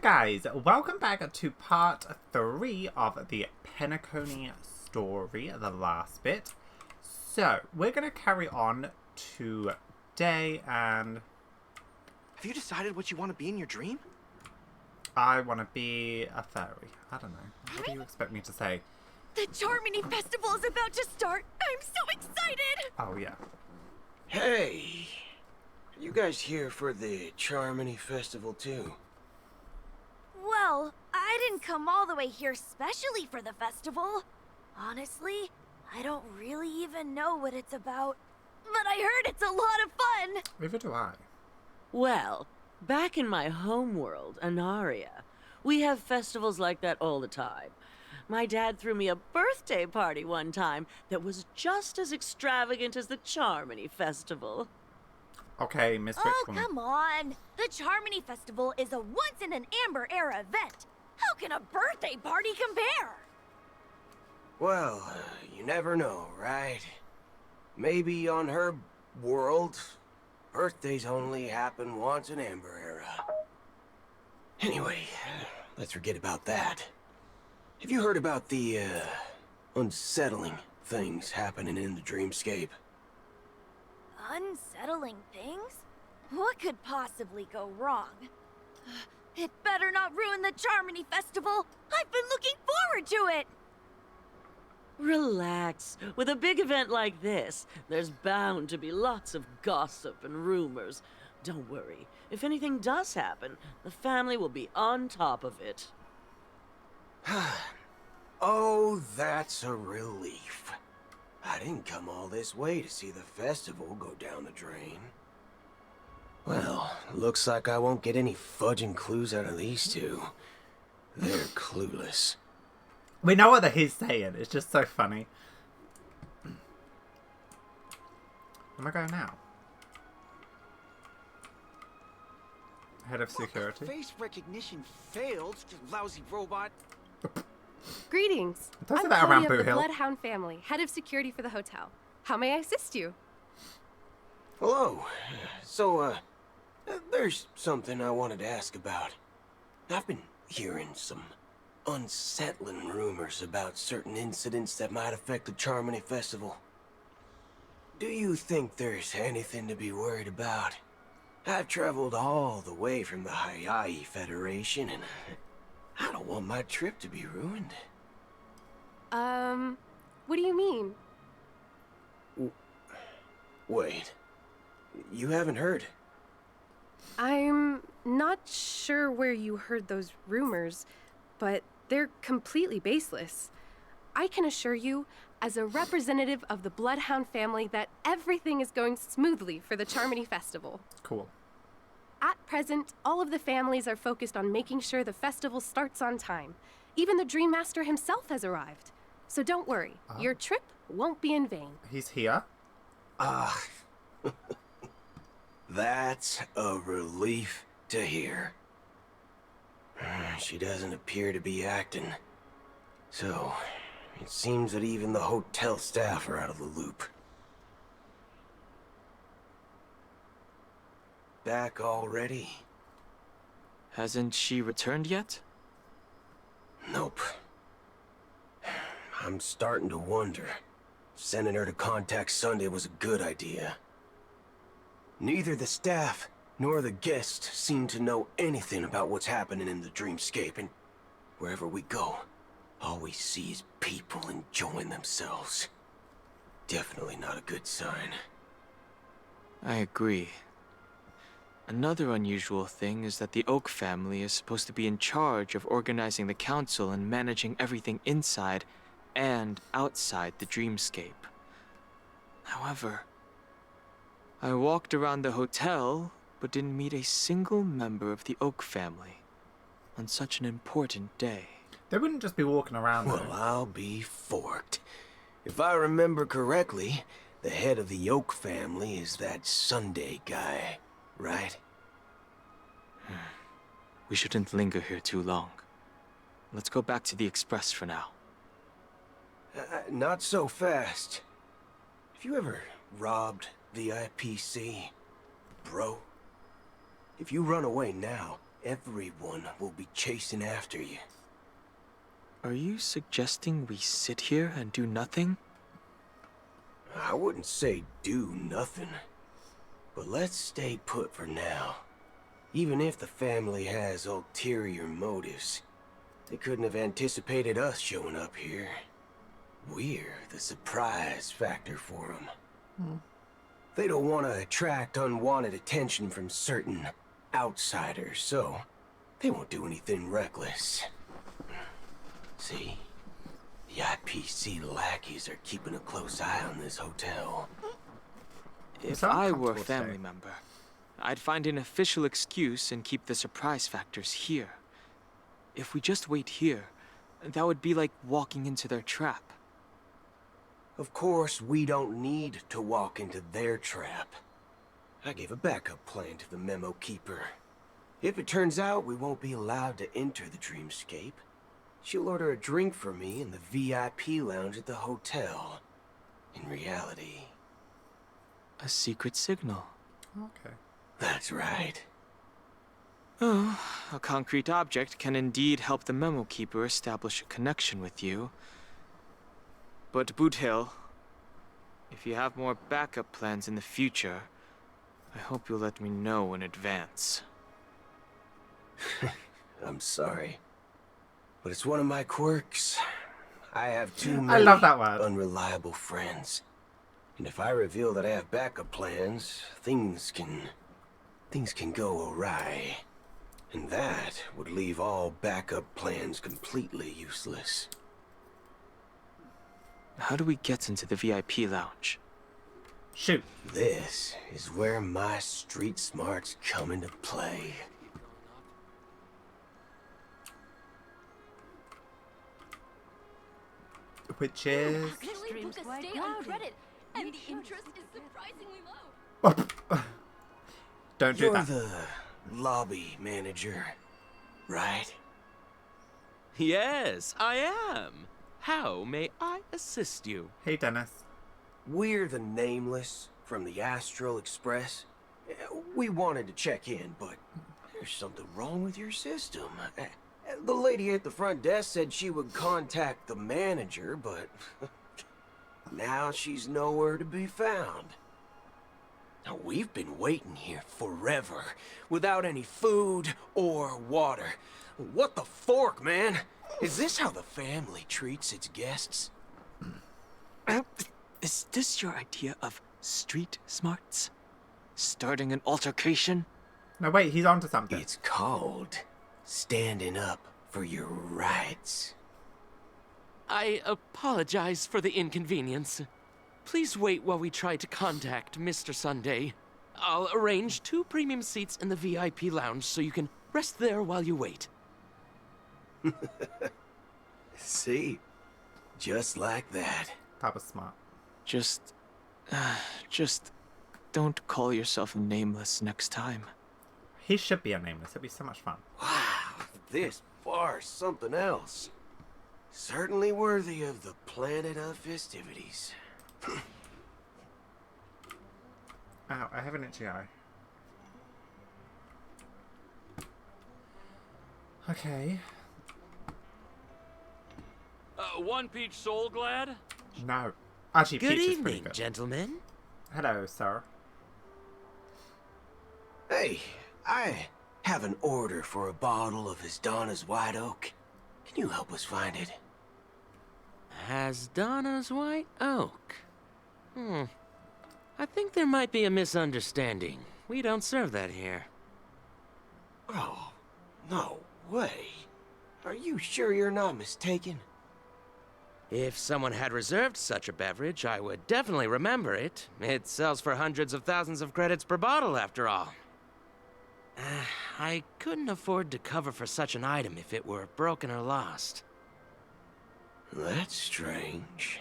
Guys, welcome back to part 3 of the Penacony story, the last bit. So, we're going to carry on today, and Have you decided what you want to be in your dream? I want to be a fairy. I don't know. What do you expect me to say? The Charmony Festival is about to start! I'm so excited! Oh, yeah. Hey! Are you guys here for the Charmony Festival too? Well, I didn't come all the way here specially for the festival. Honestly, I don't really even know what it's about. But I heard it's a lot of fun! Neither do I. Well, back in my home world, Anaria, we have festivals like that all the time. My dad threw me a birthday party one time that was just as extravagant as the Charmony Festival. Okay, Miss Oh, Richwoman. come on! The Charmony Festival is a once-in-an-Amber era event! How can a birthday party compare? Well, you never know, right? Maybe on her world, birthdays only happen once in Amber Era. Anyway, let's forget about that. Have you heard about the, unsettling things happening in the dreamscape? Unsettling things? What could possibly go wrong? It better not ruin the Charmony Festival! I've been looking forward to it! Relax. With a big event like this, there's bound to be lots of gossip and rumors. Don't worry. If anything does happen, the family will be on top of it. Oh, that's a relief. I didn't come all this way to see the festival go down the drain. Well, looks like I won't get any fudging clues out of these two. They're clueless. We know what he's saying. It's just so funny. Where am I going now? Head of security. Face recognition failed, you lousy robot. Greetings. Don't say I'm that around Cody of Boo the Hill. Bloodhound family, head of security for the hotel. How may I assist you? Hello. So, there's something I wanted to ask about. I've been hearing some unsettling rumors about certain incidents that might affect the Charmony Festival. Do you think there's anything to be worried about? I've traveled all the way from the Hayaii Federation, and I don't want my trip to be ruined. What do you mean? Wait. You haven't heard? I'm not sure where you heard those rumors, but they're completely baseless. I can assure you, as a representative of the Bloodhound family, that everything is going smoothly for the Charmony Festival. Cool. At present, all of the families are focused on making sure the festival starts on time. Even the Dream Master himself has arrived. So don't worry, your trip won't be in vain. He's here. That's a relief to hear. She doesn't appear to be acting. So, it seems that even the hotel staff are out of the loop. Back already? Hasn't she returned yet? Nope. I'm starting to wonder. Sending her to contact Sunday was a good idea. Neither the staff nor the guests seem to know anything about what's happening in the dreamscape, and wherever we go, all we see is people enjoying themselves. Definitely not a good sign. I agree. Another unusual thing is that the Oak family is supposed to be in charge of organizing the council and managing everything inside and outside the dreamscape. However, I walked around the hotel but didn't meet a single member of the Oak family on such an important day. They wouldn't just be walking around Well, though. I'll be forked. If I remember correctly, the head of the Oak family is that Sunday guy, right? We shouldn't linger here too long. Let's go back to the Express for now. Not so fast. Have you ever robbed the IPC, bro? If you run away now, everyone will be chasing after you. Are you suggesting we sit here and do nothing? I wouldn't say do nothing, but let's stay put for now. Even if the family has ulterior motives, they couldn't have anticipated us showing up here. We're the surprise factor for them. They don't want to attract unwanted attention from certain outsiders, so they won't do anything reckless. See? The IPC lackeys are keeping a close eye on this hotel. If so I were a uncomfortable family today. member, I'd find an official excuse and keep the surprise factors here. If we just wait here, that would be like walking into their trap. Of course, we don't need to walk into their trap. I gave a backup plan to the memo keeper. If it turns out we won't be allowed to enter the dreamscape, she'll order a drink for me in the VIP lounge at the hotel. In reality, A secret signal. Okay. that's right. Oh, a concrete object can indeed help the memo keeper establish a connection with you. But Boot Hill, if you have more backup plans in the future, I hope you'll let me know in advance. I'm sorry, but it's one of my quirks. I have too I many love that word. unreliable friends. And if I reveal that I have backup plans, things can go awry. And that would leave all backup plans completely useless. How do we get into the VIP lounge? Shoot. This is where my street smarts come into play. Which is... Actually book a stay on credit, and the interest is surprisingly low. Don't do You're that. the lobby manager, right? Yes, I am. How may I assist you? Hey, Dennis. We're the Nameless from the Astral Express. We wanted to check in, but there's something wrong with your system. The lady at the front desk said she would contact the manager, but now she's nowhere to be found. Now, we've been waiting here forever, without any food or water. What the fork, man? Is this how the family treats its guests? Is this your idea of street smarts? Starting an altercation? No, wait, he's onto something. It's called standing up for your rights. I apologize for the inconvenience. Please wait while we try to contact Mr. Sunday. I'll arrange 2 premium seats in the VIP lounge so you can rest there while you wait. See? Just like that. That was smart. Just don't call yourself Nameless next time. He should be a Nameless. It'd be so much fun. Wow, this bar's something else. Certainly worthy of the planet of festivities. Ow, I have an itchy eye. Okay. 1 peach soul glad? No. Actually, Good Peach is pretty evening, good. gentlemen. Hello, sir. Hey, I have an order for a bottle of Donna's White Oak. Can you help us find it? Has Donna's White Oak? I think there might be a misunderstanding. We don't serve that here. Oh, no way. Are you sure you're not mistaken? If someone had reserved such a beverage, I would definitely remember it. It sells for hundreds of thousands of credits per bottle, after all. I couldn't afford to cover for such an item if it were broken or lost. That's strange.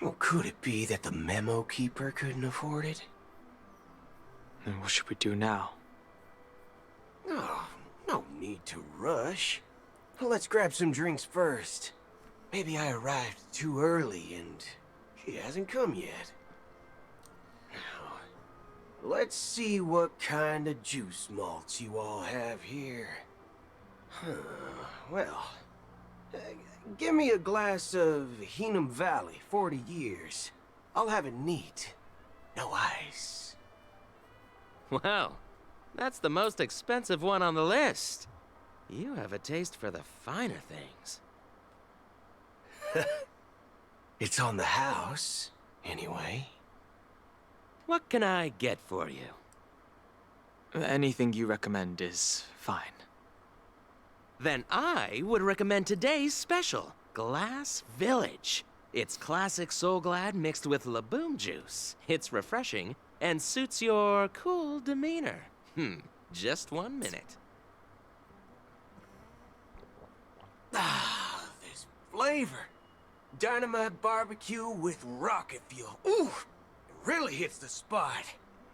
Well, could it be that the memo keeper couldn't afford it? Then what should we do now? Oh, no need to rush. Let's grab some drinks first. Maybe I arrived too early and he hasn't come yet. Now, let's see what kind of juice malts you all have here. Well, give me a glass of Heenum Valley, 40 years. I'll have it neat. No ice. Well, that's the most expensive one on the list. You have a taste for the finer things. It's on the house, anyway. What can I get for you? Anything you recommend is fine. Then I would recommend today's special, Glass Village. It's classic Soul Glad mixed with Laboom juice. It's refreshing and suits your cool demeanor. Just 1 minute. Ah, this flavor. Dynamite barbecue with rocket fuel. Ooh, it really hits the spot.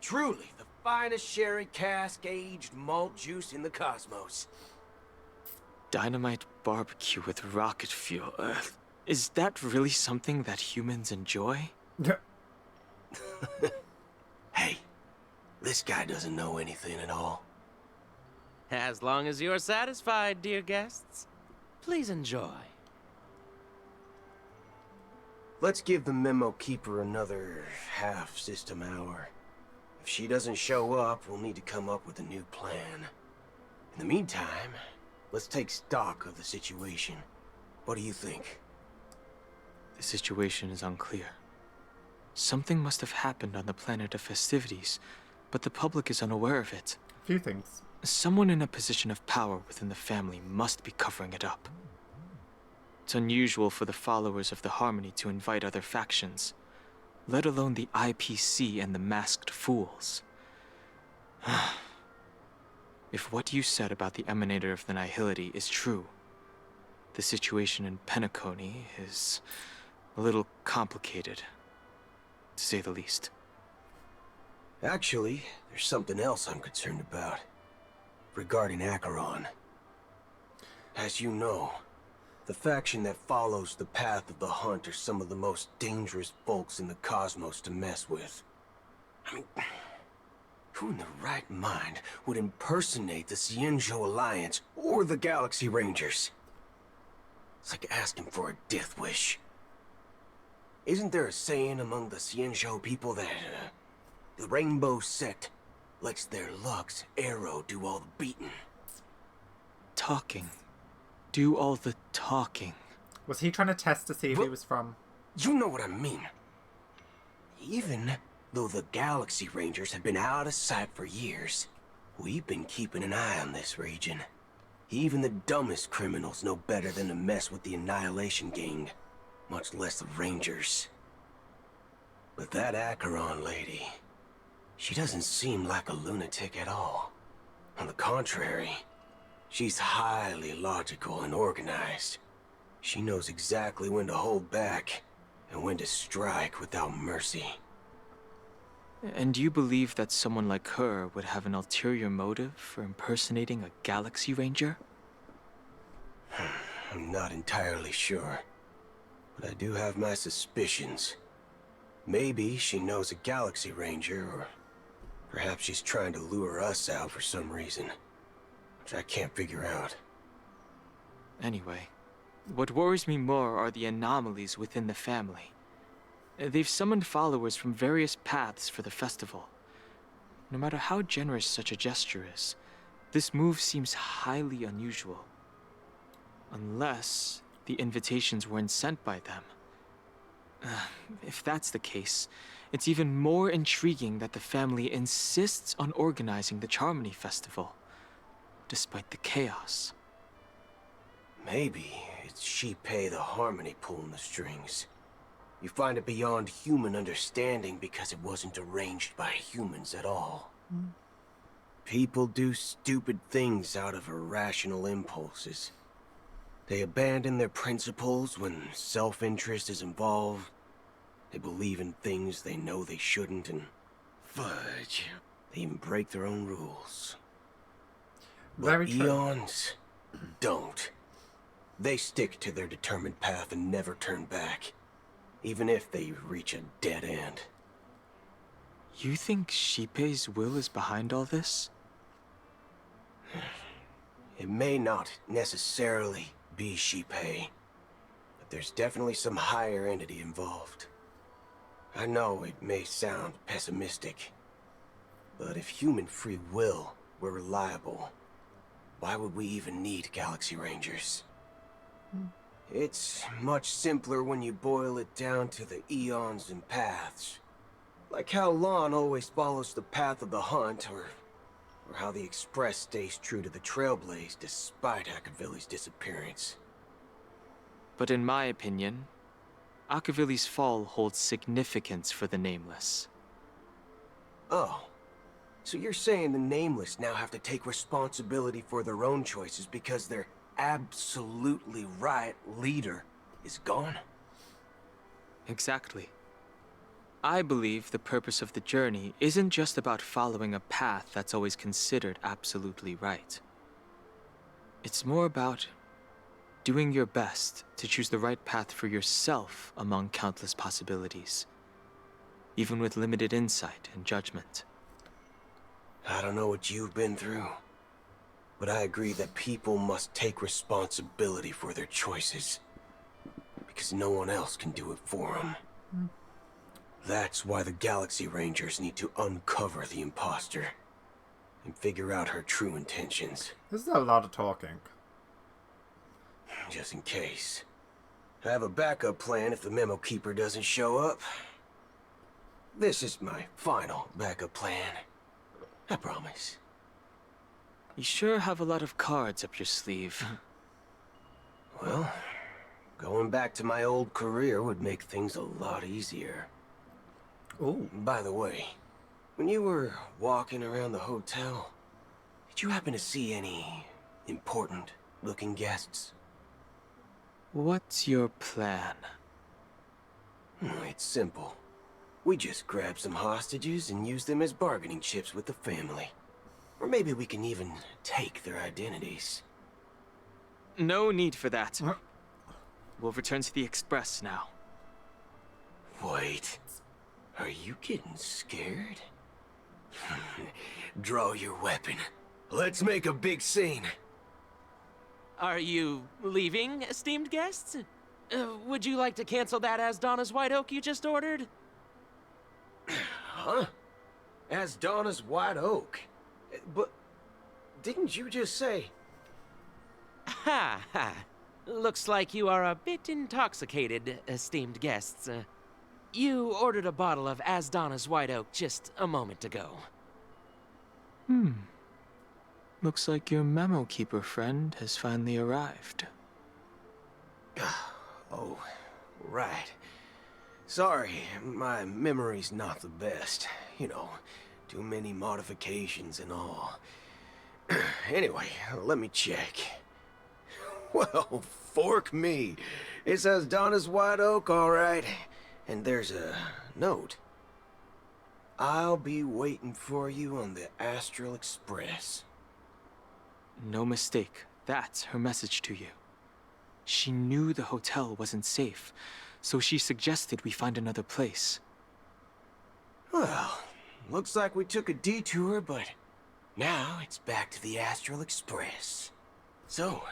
Truly the finest sherry cask-aged malt juice in the cosmos. Dynamite barbecue with rocket fuel. Is that really something that humans enjoy? Hey, this guy doesn't know anything at all. As long as you're satisfied, dear guests, please enjoy. Let's give the memo keeper another half-system hour. If she doesn't show up, we'll need to come up with a new plan. In the meantime, let's take stock of the situation. What do you think? The situation is unclear. Something must have happened on the planet of festivities, but the public is unaware of it. A few things. Someone in a position of power within the family must be covering it up. It's unusual for the followers of the Harmony to invite other factions, let alone the IPC and the Masked Fools. If what you said about the Emanator of the Nihility is true, the situation in Penacony is a little complicated, to say the least. Actually, there's something else I'm concerned about. Regarding Acheron. As you know, the faction that follows the path of the Hunt are some of the most dangerous folks in the cosmos to mess with. I mean, who in their right mind would impersonate the Xianzhou Alliance or the Galaxy Rangers? It's like asking for a death wish. Isn't there a saying among the Xianzhou people that the Rainbow Sect lets their Lux arrow do all the beating? Talking. Do all the talking. Was he trying to test to see if he Well, was from... You know what I mean. Even though the Galaxy Rangers have been out of sight for years, we've been keeping an eye on this region. Even the dumbest criminals know better than to mess with the Annihilation Gang, much less the Rangers. But that Acheron lady, she doesn't seem like a lunatic at all. On the contrary, she's highly logical and organized. She knows exactly when to hold back and when to strike without mercy. And you believe that someone like her would have an ulterior motive for impersonating a Galaxy Ranger? I'm not entirely sure, but I do have my suspicions. Maybe she knows a Galaxy Ranger, or perhaps she's trying to lure us out for some reason, which I can't figure out. Anyway, what worries me more are the anomalies within the family. They've summoned followers from various paths for the festival. No matter how generous such a gesture is, this move seems highly unusual. Unless the invitations weren't sent by them. If that's the case, it's even more intriguing that the family insists on organizing the Charmony Festival, despite the chaos. Maybe it's Shipei the Harmony pulling the strings. You find it beyond human understanding because it wasn't arranged by humans at all. People do stupid things out of irrational impulses. They abandon their principles when self-interest is involved. They believe in things they know they shouldn't, and fudge, they even break their own rules. Very But true. Eons don't. They stick to their determined path and never turn back, even if they reach a dead end. You think Shipei's will is behind all this? It may not necessarily be Shipei, but there's definitely some higher entity involved. I know it may sound pessimistic, but if human free will were reliable, why would we even need Galaxy Rangers? It's much simpler when you boil it down to the eons and paths. Like how Lon always follows the path of the hunt, or how the Express stays true to the Trailblaze despite Akavilli's disappearance. But in my opinion, Akavilli's fall holds significance for the Nameless. Oh. So you're saying the Nameless now have to take responsibility for their own choices because their absolutely right leader is gone? Exactly. I believe the purpose of the journey isn't just about following a path that's always considered absolutely right. It's more about doing your best to choose the right path for yourself among countless possibilities, even with limited insight and judgment. I don't know what you've been through, but I agree that people must take responsibility for their choices, because no one else can do it for them. That's why the Galaxy Rangers need to uncover the imposter and figure out her true intentions. This is a lot of talking. Just in case. I have a backup plan if the Memo Keeper doesn't show up. This is my final backup plan. I promise. You sure have a lot of cards up your sleeve. Well, going back to my old career would make things a lot easier. Ooh. By the way, when you were walking around the hotel, did you happen to see any important-looking guests? What's your plan? It's simple. We just grab some hostages and use them as bargaining chips with the family. Or maybe we can even take their identities. No need for that. We'll return to the Express now. Wait. Are you getting scared? Draw your weapon. Let's make a big scene. Are you leaving, esteemed guests? Would you like to cancel that as Donna's White Oak you just ordered? Huh? As Donna's White Oak? But didn't you just say... Ha ha. Looks like you are a bit intoxicated, esteemed guests. You ordered a bottle of As Donna's White Oak just a moment ago. Looks like your Memo Keeper friend has finally arrived. Oh, right. Sorry, my memory's not the best. You know, too many modifications and all. Anyway, let me check. Well, fork me. It says Donna's White Oak, all right. And there's a note. I'll be waiting for you on the Astral Express. No mistake. That's her message to you. She knew the hotel wasn't safe, so she suggested we find another place. Well, looks like we took a detour, but now it's back to the Astral Express. So,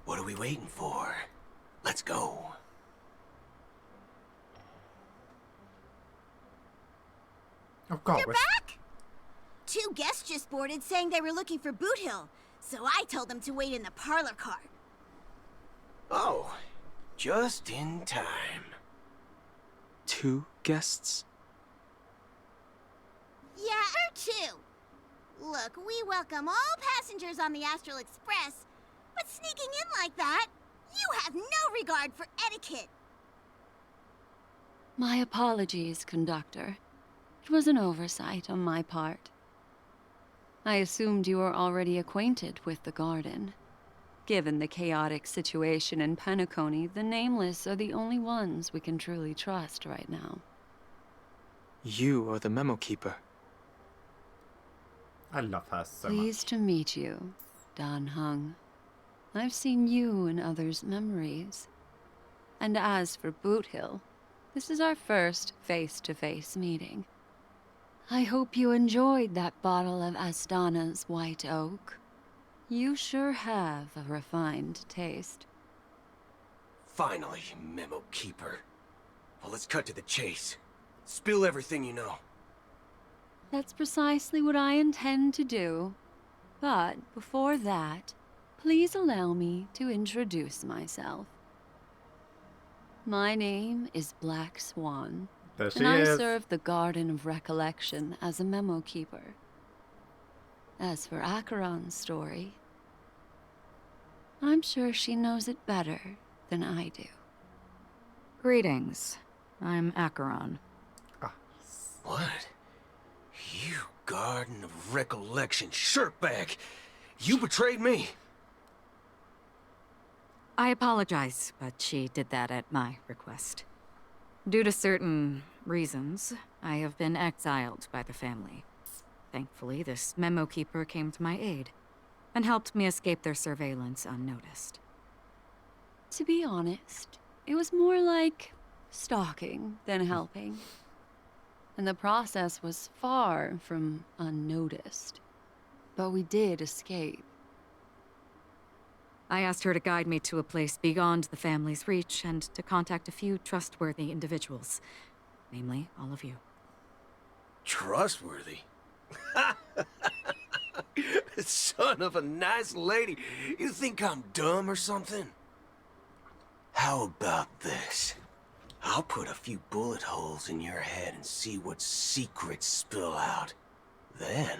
what are we waiting for? Let's go. Oh god. You're back? Two guests just boarded saying they were looking for Boot Hill, so I told them to wait in the parlor car. Oh, just in time. 2 guests? Yeah, or two. Look, we welcome all passengers on the Astral Express, but sneaking in like that, you have no regard for etiquette. My apologies, conductor. It was an oversight on my part. I assumed you were already acquainted with the garden. Given the chaotic situation in Penacony, the Nameless are the only ones we can truly trust right now. You are the Memo Keeper. I love her so Pleased to meet you, Dan Hung. I've seen you in others' memories. And as for Boot Hill, this is our first face-to-face meeting. I hope you enjoyed that bottle of Astana's White Oak. You sure have a refined taste. Finally, Memo Keeper. Well, let's cut to the chase. Spill everything you know. That's precisely what I intend to do. But before that, please allow me to introduce myself. My name is Black Swan, There she and I is. serve the Garden of Recollection as a memo keeper. As for Acheron's story, I'm sure she knows it better than I do. Greetings. I'm Acheron. What? You Garden of Recollection shirtbag! You betrayed me! I apologize, but she did that at my request. Due to certain reasons, I have been exiled by the family. Thankfully, this memo keeper came to my aid and helped me escape their surveillance unnoticed. To be honest, it was more like stalking than helping. And the process was far from unnoticed. But we did escape. I asked her to guide me to a place beyond the family's reach and to contact a few trustworthy individuals. Namely, all of you. Trustworthy? Son of a nice lady. You think I'm dumb or something? How about this? I'll put a few bullet holes in your head and see what secrets spill out. Then,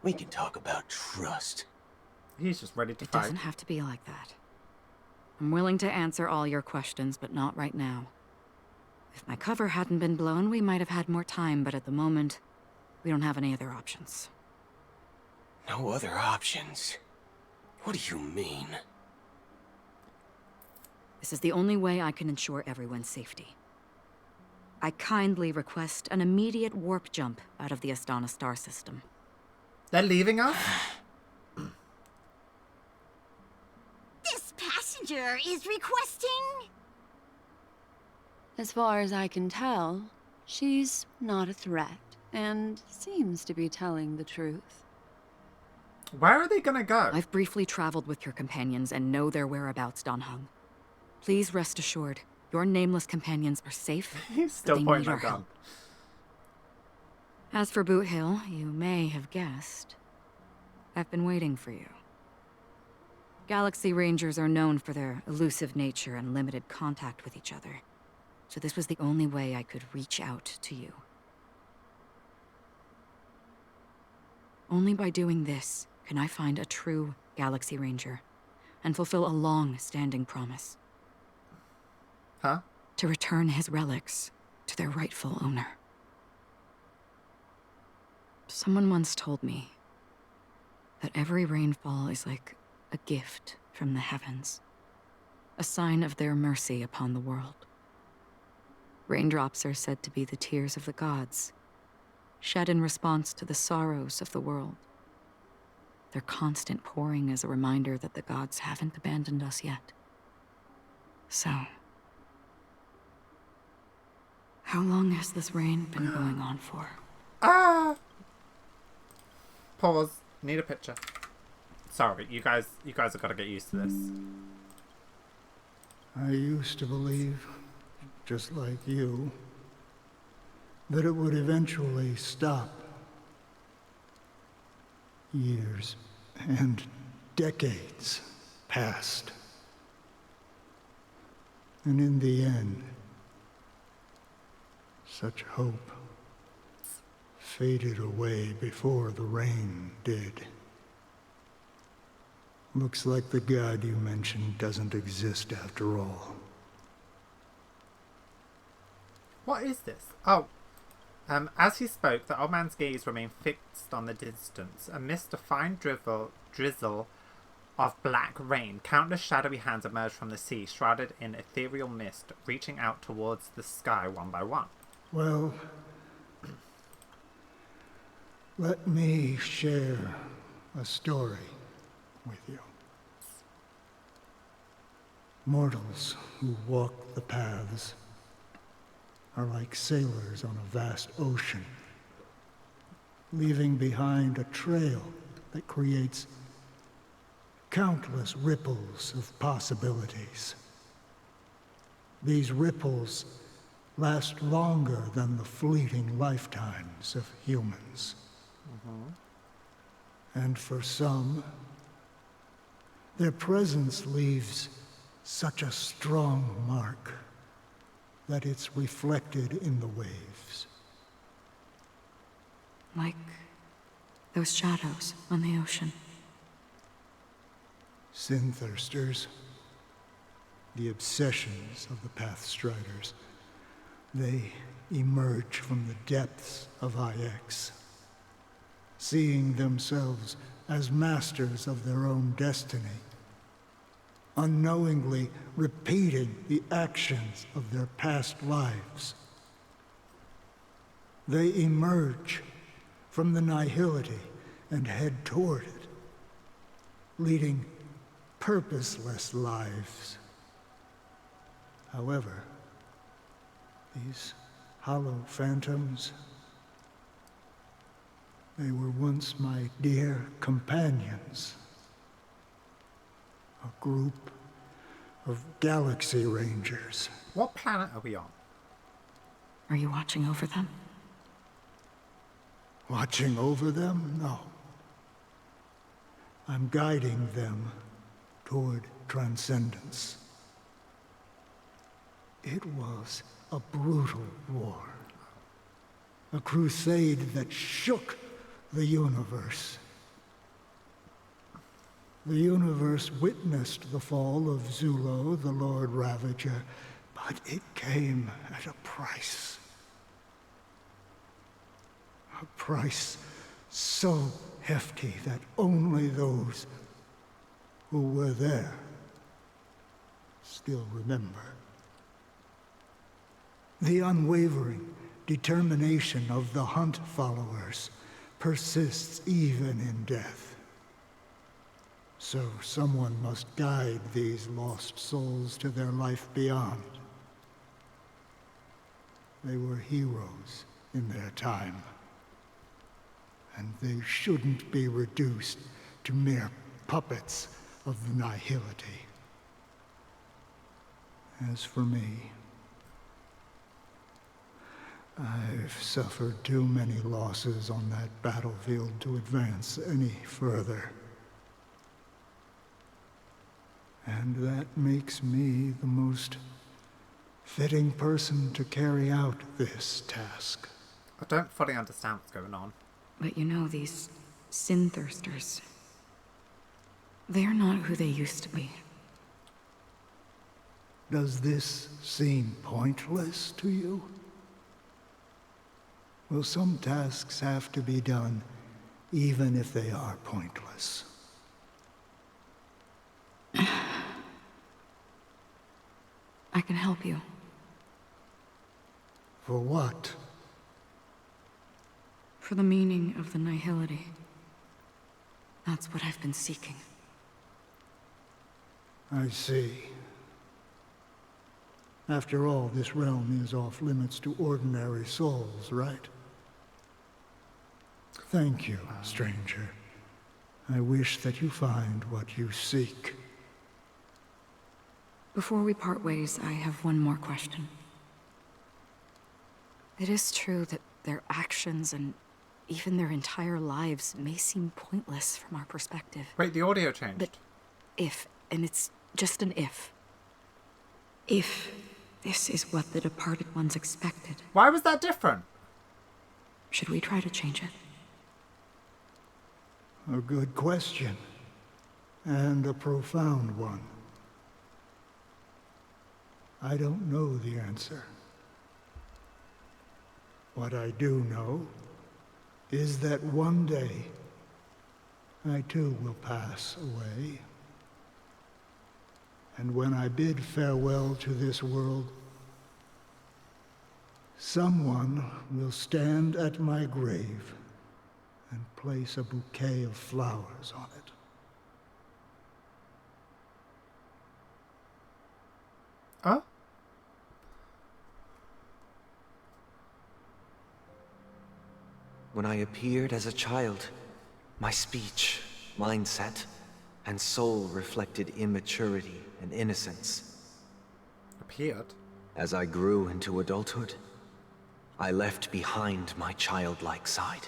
we can talk about trust. He's just ready to It fight. doesn't have to be like that. I'm willing to answer all your questions, but not right now. If my cover hadn't been blown, we might have had more time, but at the moment, we don't have any other options. No other options? What do you mean? This is the only way I can ensure everyone's safety. I kindly request an immediate warp jump out of the Astana star system. They're leaving us? This passenger is requesting... As far as I can tell, she's not a threat and seems to be telling the truth. Where are they gonna go? I've briefly traveled with your companions and know their whereabouts, Don Hung. Please rest assured, your nameless companions are safe. He's still but they pointing need our that gun. help. As for Boot Hill, you may have guessed. I've been waiting for you. Galaxy Rangers are known for their elusive nature and limited contact with each other. So this was the only way I could reach out to you. Only by doing this can I find a true Galaxy Ranger and fulfill a long-standing promise. Huh? To return his relics to their rightful owner. Someone once told me that every rainfall is like a gift from the heavens, a sign of their mercy upon the world. Raindrops are said to be the tears of the gods, shed in response to the sorrows of the world. Their constant pouring is a reminder that the gods haven't abandoned us yet. So, how long has this rain been going on for? Ah! Pause. Need a picture. Sorry, you guys have got to get used to this. I used to believe, just like you, that it would eventually stop. Years and decades passed. And in the end, such hope faded away before the rain did. Looks like the god you mentioned doesn't exist after all. What is this? Oh. As he spoke, the old man's gaze remained fixed on the distance. Amidst a fine drizzle of black rain, countless shadowy hands emerged from the sea, shrouded in ethereal mist, reaching out towards the sky one by one. Well, let me share a story with you. Mortals who walk the paths are like sailors on a vast ocean, leaving behind a trail that creates countless ripples of possibilities. These ripples last longer than the fleeting lifetimes of humans. And for some, their presence leaves such a strong mark that it's reflected in the waves. Like those shadows on the ocean. Sin-thirsters, the obsessions of the Pathstriders, they emerge from the depths of IX, seeing themselves as masters of their own destiny, unknowingly repeating the actions of their past lives. They emerge from the nihility and head toward it, leading purposeless lives. However, these hollow phantoms, they were once my dear companions. A group of galaxy rangers. What planet are we on? Are you watching over them? Watching over them? No. I'm guiding them toward transcendence. It was a brutal war. A crusade that shook the universe. The universe witnessed the fall of Zulo, the Lord Ravager, but it came at a price. A price so hefty that only those who were there still remember. The unwavering determination of the Hunt followers persists even in death. So someone must guide these lost souls to their life beyond. They were heroes in their time, and they shouldn't be reduced to mere puppets of the nihility. As for me, I've suffered too many losses on that battlefield to advance any further. And that makes me the most fitting person to carry out this task. I don't fully understand what's going on. But you know, these sin-thirsters, they're not who they used to be. Does this seem pointless to you? Well, some tasks have to be done, even if they are pointless. I can help you. For what? For the meaning of the nihility. That's what I've been seeking. I see. After all, this realm is off limits to ordinary souls, right? Thank you, stranger. I wish that you find what you seek. Before we part ways, I have one more question. It is true that their actions and even their entire lives may seem pointless from our perspective. Wait, the audio changed. But if, and it's just an if this is what the departed ones expected. Why was that different? Should we try to change it? A good question. And a profound one. I don't know the answer. What I do know is that one day, I too will pass away. And when I bid farewell to this world, someone will stand at my grave and place a bouquet of flowers on it. Huh? When I appeared as a child, my speech, mindset, and soul reflected immaturity and innocence. Appeared? As I grew into adulthood, I left behind my childlike side.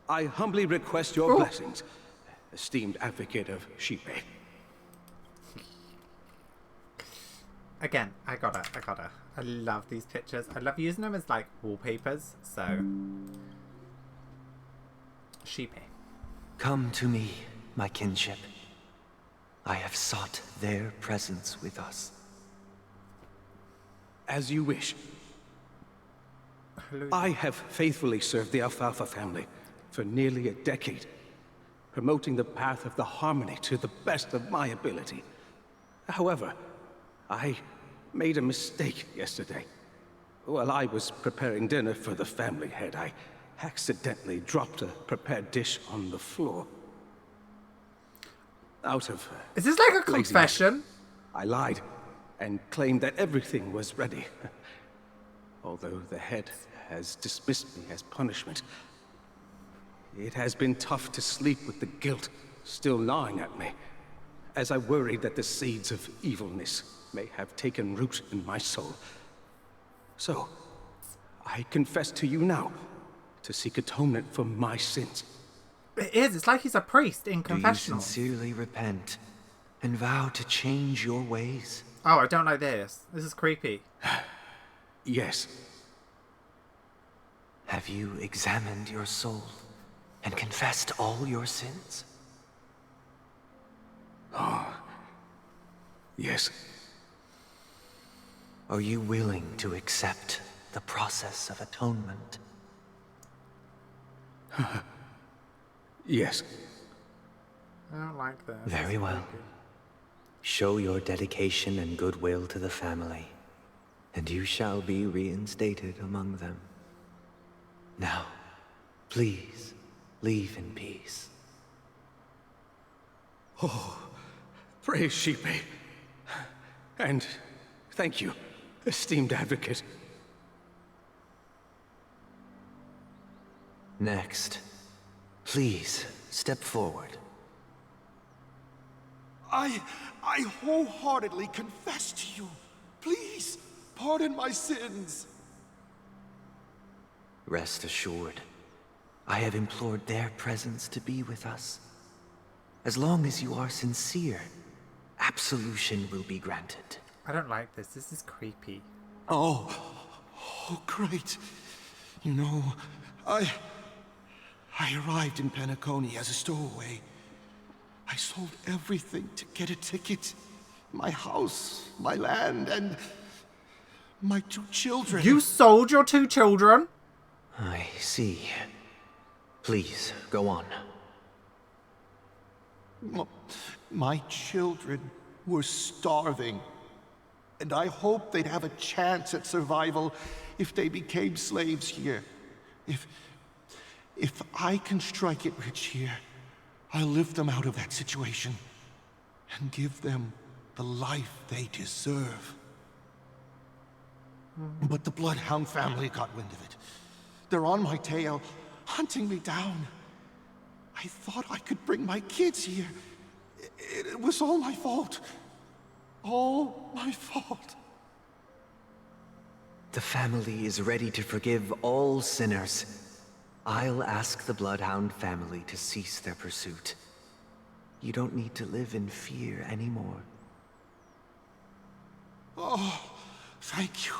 I humbly request your blessings, esteemed advocate of Shipe. Again, I gotta. I love these pictures. I love using them as, like, wallpapers, so... Shipe. Come to me, my kinship. I have sought their presence with us. As you wish. I have faithfully served the Alfalfa family for nearly a decade, promoting the path of the harmony to the best of my ability. However, I made a mistake yesterday. While I was preparing dinner for the family head, I accidentally dropped a prepared dish on the floor. Out of Is this like a confession? I lied and claimed that everything was ready. Although the head has dismissed me as punishment, it has been tough to sleep with the guilt still gnawing at me, as I worried that the seeds of evilness may have taken root in my soul. So, I confess to you now, to seek atonement for my sins. It is. It's like he's a priest in Do you confessional. sincerely repent and vow to change your ways? Oh, I don't like this. This is creepy. Yes. Have you examined your soul and confessed all your sins? Yes. Are you willing to accept the process of atonement? Yes. I don't like this. Very well. Show your dedication and goodwill to the family, and you shall be reinstated among them. Now, please, leave in peace. Oh, praise Shipe. And thank you, esteemed advocate. Next, please step forward. I wholeheartedly confess to you. Please, pardon my sins. Rest assured, I have implored their presence to be with us. As long as you are sincere, absolution will be granted. I don't like this. This is creepy. Oh, great. You know, I arrived in Penacony as a stowaway. I sold everything to get a ticket. My house, my land, and my 2 children. You sold your 2 children? I see. Please, go on. My children were starving, and I hoped they'd have a chance at survival if they became slaves here. If I can strike it rich here, I'll lift them out of that situation and give them the life they deserve. But the Bloodhound family got wind of it. They're on my tail, hunting me down. I thought I could bring my kids here. It was all my fault. All my fault. The family is ready to forgive all sinners. I'll ask the Bloodhound family to cease their pursuit. You don't need to live in fear anymore. Oh, thank you.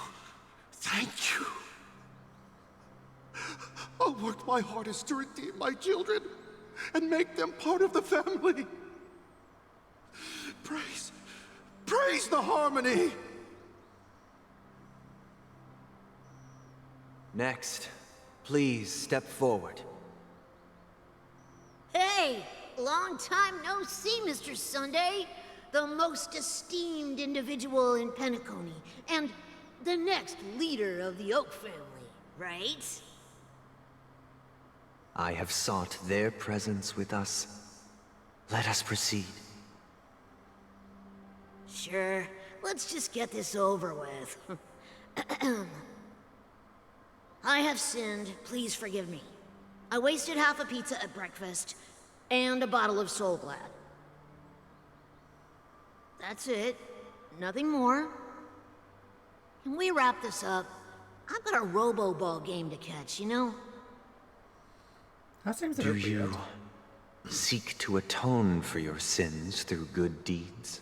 Thank you. I'll work my hardest to redeem my children and make them part of the family. Praise the harmony! Next, please step forward. Hey, long time no see, Mr. Sunday. The most esteemed individual in Penacony, and the next leader of the Oak family, right? I have sought their presence with us. Let us proceed. Sure, let's just get this over with. I have sinned. Please forgive me. I wasted half a pizza at breakfast and a bottle of Soul Glad. That's it. Nothing more. Can we wrap this up? I've got a robo-ball game to catch, you know? That seems a Do bit you weird. seek to atone for your sins through good deeds?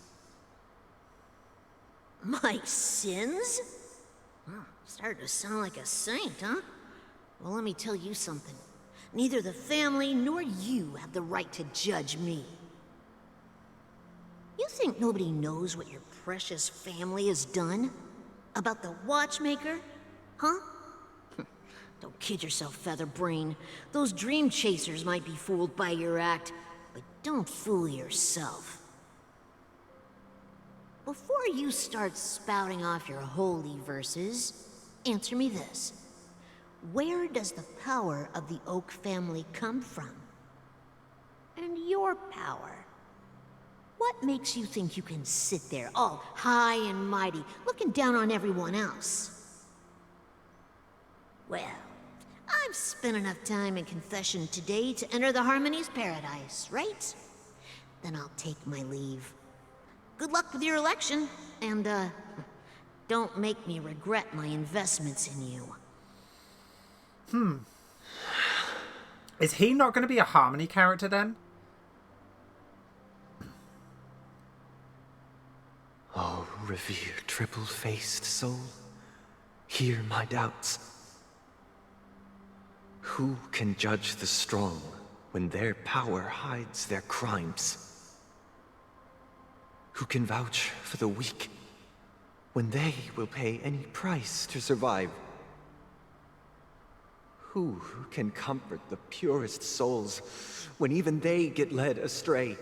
My sins? Started to sound like a saint, huh? Well, let me tell you something. Neither the family nor you have the right to judge me. You think nobody knows what your precious family has done? About the watchmaker? Huh? Don't kid yourself, Featherbrain. Those dream chasers might be fooled by your act, but don't fool yourself. Before you start spouting off your holy verses, answer me this. Where does the power of the Oak family come from? And your power? What makes you think you can sit there all high and mighty, looking down on everyone else? Well, I've spent enough time in confession today to enter the Harmony's paradise, right? Then I'll take my leave. Good luck with your election, and, don't make me regret my investments in you. Is he not going to be a Harmony character then? Oh, revered triple-faced soul, hear my doubts. Who can judge the strong when their power hides their crimes? Who can vouch for the weak when they will pay any price to survive? Who can comfort the purest souls when even they get led astray?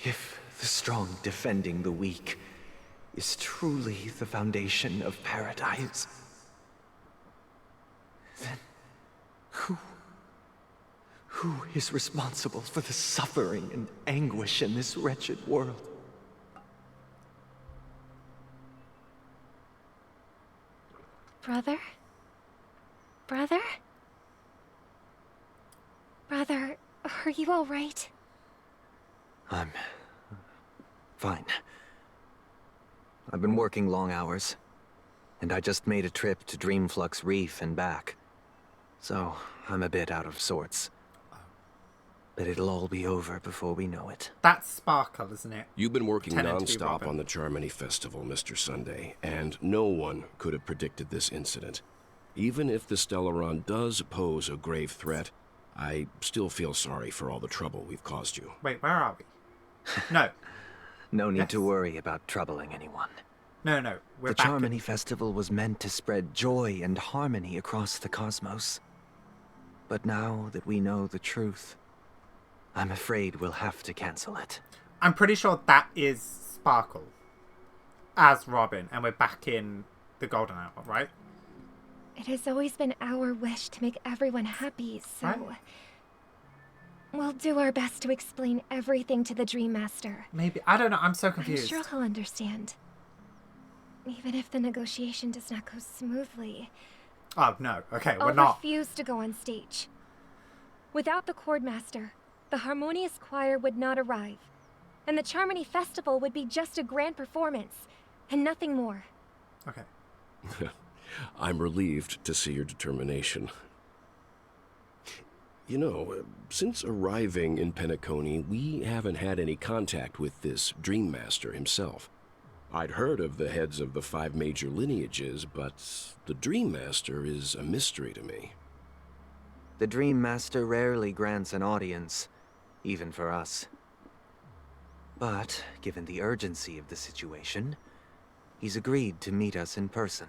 If the strong defending the weak is truly the foundation of paradise, then who is responsible for the suffering and anguish in this wretched world? Brother? Brother? Brother, are you all right? I'm fine. I've been working long hours, and I just made a trip to Dreamflux Reef and back. So, I'm a bit out of sorts. But it'll all be over before we know it. That's Sparkle, isn't it? You've been working Pretending to be non-stop Robin. on the Charmony Festival, Mr. Sunday, and no one could have predicted this incident. Even if the Stellaron does pose a grave threat, I still feel sorry for all the trouble we've caused you. Wait, where are we? No. No need to worry about troubling anyone. No, we're The back. Charmony Festival was meant to spread joy and harmony across the cosmos. But now that we know the truth, I'm afraid we'll have to cancel it. I'm pretty sure that is Sparkle as Robin, and we're back in the Golden Hour, right? It has always been our wish to make everyone happy, so... Right. We'll do our best to explain everything to the Dream Master. Maybe. I don't know. I'm so I'm confused. sure he'll understand. Even if the negotiation does not go smoothly. Oh, no. Okay, we're I'll not. refuse to go on stage. Without the Chord Master, the Harmonious Choir would not arrive. And the Charmony Festival would be just a grand performance, and nothing more. Okay. I'm relieved to see your determination. You know, since arriving in Penacony, we haven't had any contact with this Dream Master himself. I'd heard of the heads of the 5 major lineages, but the Dream Master is a mystery to me. The Dream Master rarely grants an audience, even for us. But, given the urgency of the situation, he's agreed to meet us in person.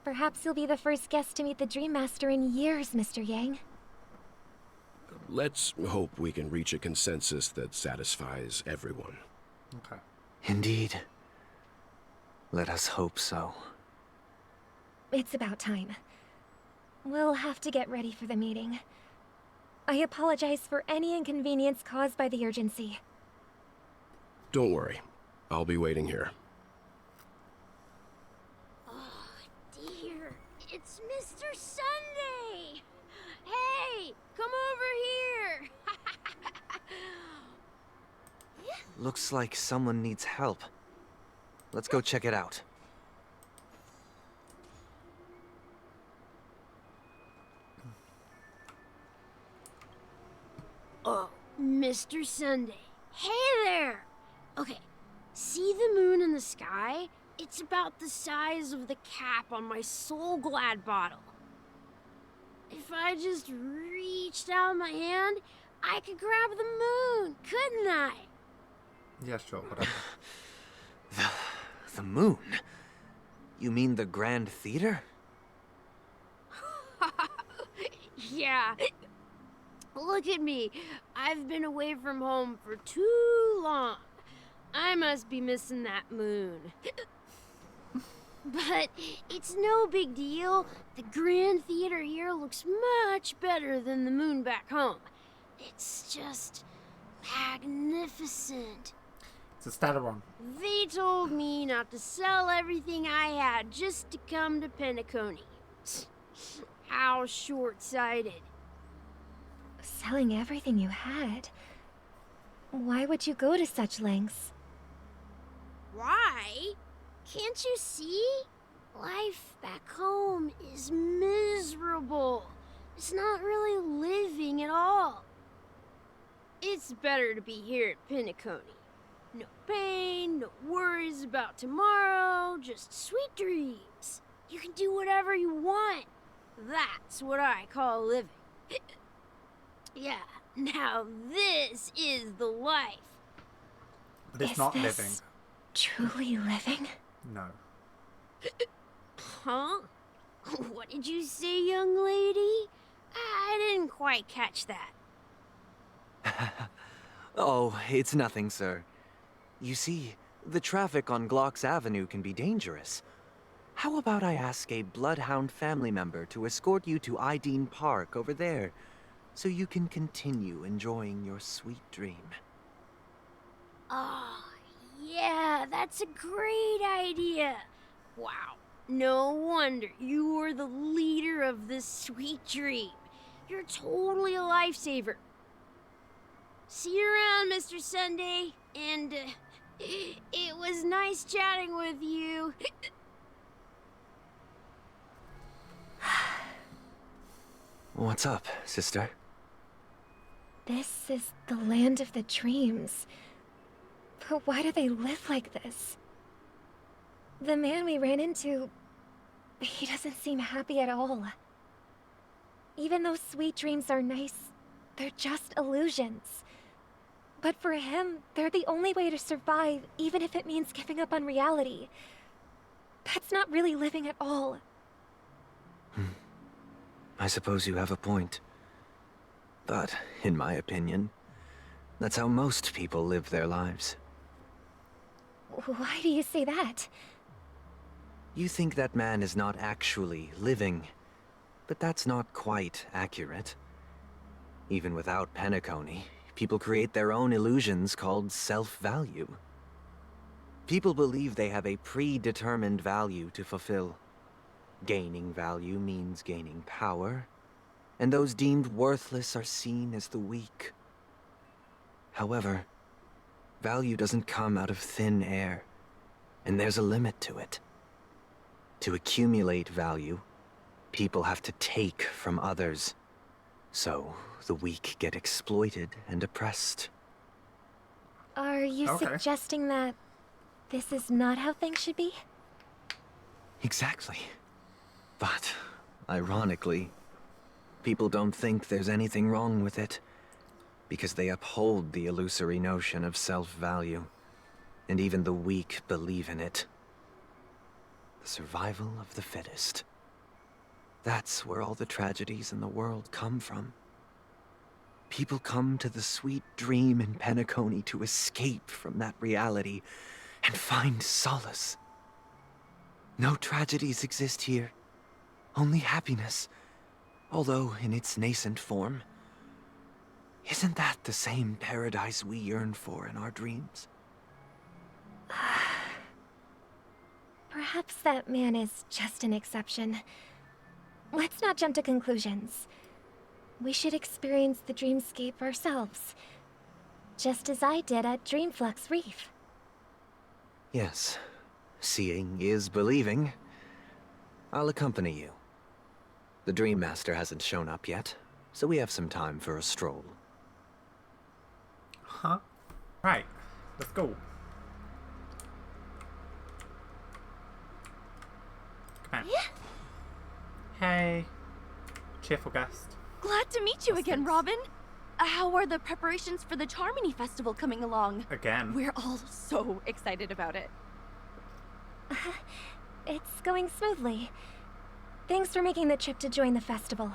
Perhaps you'll be the first guest to meet the Dream Master in years, Mr. Yang. Let's hope we can reach a consensus that satisfies everyone. Okay. Indeed. Let us hope so. It's about time. We'll have to get ready for the meeting. I apologize for any inconvenience caused by the urgency. Don't worry. I'll be waiting here. Looks like someone needs help. Let's go check it out. Oh, Mr. Sunday. Hey there! Okay, see the moon in the sky? It's about the size of the cap on my Soul Glad bottle. If I just reached out my hand, I could grab the moon, couldn't I? Yeah, sure, whatever. The moon? You mean the Grand Theater? Yeah. Look at me. I've been away from home for too long. I must be missing that moon. But it's no big deal. The Grand Theater here looks much better than the moon back home. It's just magnificent. It's a static one. They told me not to sell everything I had just to come to Penacony. How short-sighted. Selling everything you had? Why would you go to such lengths? Why? Can't you see? Life back home is miserable. It's not really living at all. It's better to be here at Penacony. No pain, no worries about tomorrow, just sweet dreams. You can do whatever you want. That's what I call living. Yeah, now this is the life. But it's Is not this living. Truly living? No. Huh? What did you say, young lady? I didn't quite catch that. Oh, it's nothing, sir. You see, the traffic on Glock's Avenue can be dangerous. How about I ask a Bloodhound family member to escort you to Ideen Park over there, so you can continue enjoying your sweet dream? Oh, yeah, that's a great idea. Wow, no wonder you were the leader of this sweet dream. You're totally a lifesaver. See you around, Mr. Sunday, and it was nice chatting with you. What's up, sister? This is the land of the dreams. But why do they live like this? The man we ran into, he doesn't seem happy at all. Even though sweet dreams are nice, they're just illusions. But for him, they're the only way to survive, even if it means giving up on reality. That's not really living at all. I suppose you have a point. But, in my opinion, that's how most people live their lives. Why do you say that? You think that man is not actually living, but that's not quite accurate. Even without Penacony, people create their own illusions called self-value. People believe they have a predetermined value to fulfill. Gaining value means gaining power, and those deemed worthless are seen as the weak. However, value doesn't come out of thin air, and there's a limit to it. To accumulate value, people have to take from others. So, the weak get exploited and oppressed. Are you suggesting that this is not how things should be? Exactly. But, ironically, people don't think there's anything wrong with it, because they uphold the illusory notion of self-value, and even the weak believe in it. The survival of the fittest. That's where all the tragedies in the world come from. People come to the sweet dream in Penacony to escape from that reality and find solace. No tragedies exist here, only happiness, although in its nascent form. Isn't that the same paradise we yearn for in our dreams? Perhaps that man is just an exception. Let's not jump to conclusions. We should experience the dreamscape ourselves. just as I did at Dreamflux Reef. Yes, seeing is believing. I'll accompany you. The Dream Master hasn't shown up yet, so we have some time for a stroll. Huh? Right, let's go. Come on. Hey, cheerful guest. Glad to meet you again, Robin. How are the preparations for the Charmony Festival coming along? Again. We're all so excited about it. It's going smoothly. Thanks for making the trip to join the festival.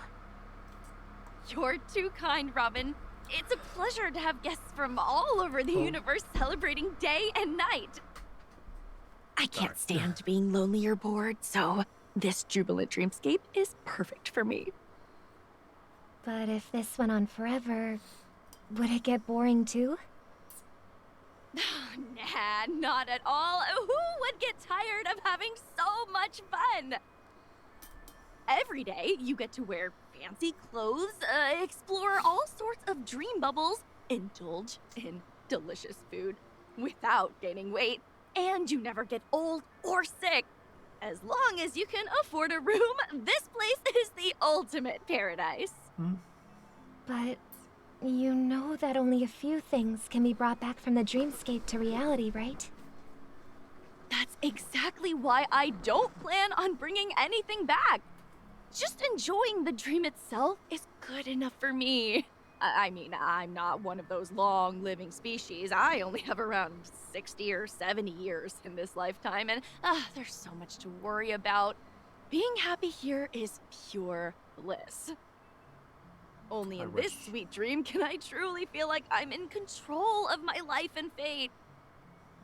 You're too kind, Robin. It's a pleasure to have guests from all over the universe celebrating day and night. I can't stand being lonely or bored, so this jubilant dreamscape is perfect for me. But if this went on forever, would it get boring too? Nah, not at all. Who would get tired of having so much fun? Every day, you get to wear fancy clothes, explore all sorts of dream bubbles, indulge in delicious food without gaining weight, and you never get old or sick. As long as you can afford a room, this place is the ultimate paradise. But you know that only a few things can be brought back from the dreamscape to reality, right? That's exactly why I don't plan on bringing anything back. Just enjoying the dream itself is good enough for me. I mean, I'm not one of those long-living species. I only have around 60 or 70 years in this lifetime, and there's so much to worry about. Being happy here is pure bliss. Only in this sweet dream can I truly feel like I'm in control of my life and fate.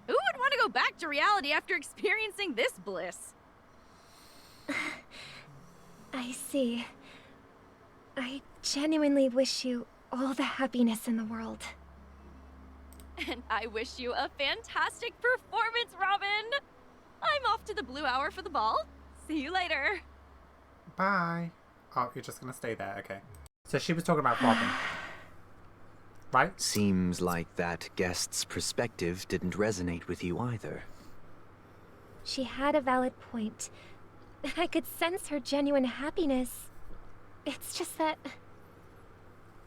Who would want to go back to reality after experiencing this bliss? I see. I genuinely wish you all the happiness in the world. And I wish you a fantastic performance, Robin! I'm off to the Blue Hour for the ball. See you later. Bye. Oh, you're just gonna stay there, okay. So she was talking about Robin. Right? Seems like that guest's perspective didn't resonate with you either. She had a valid point. I could sense her genuine happiness. It's just that...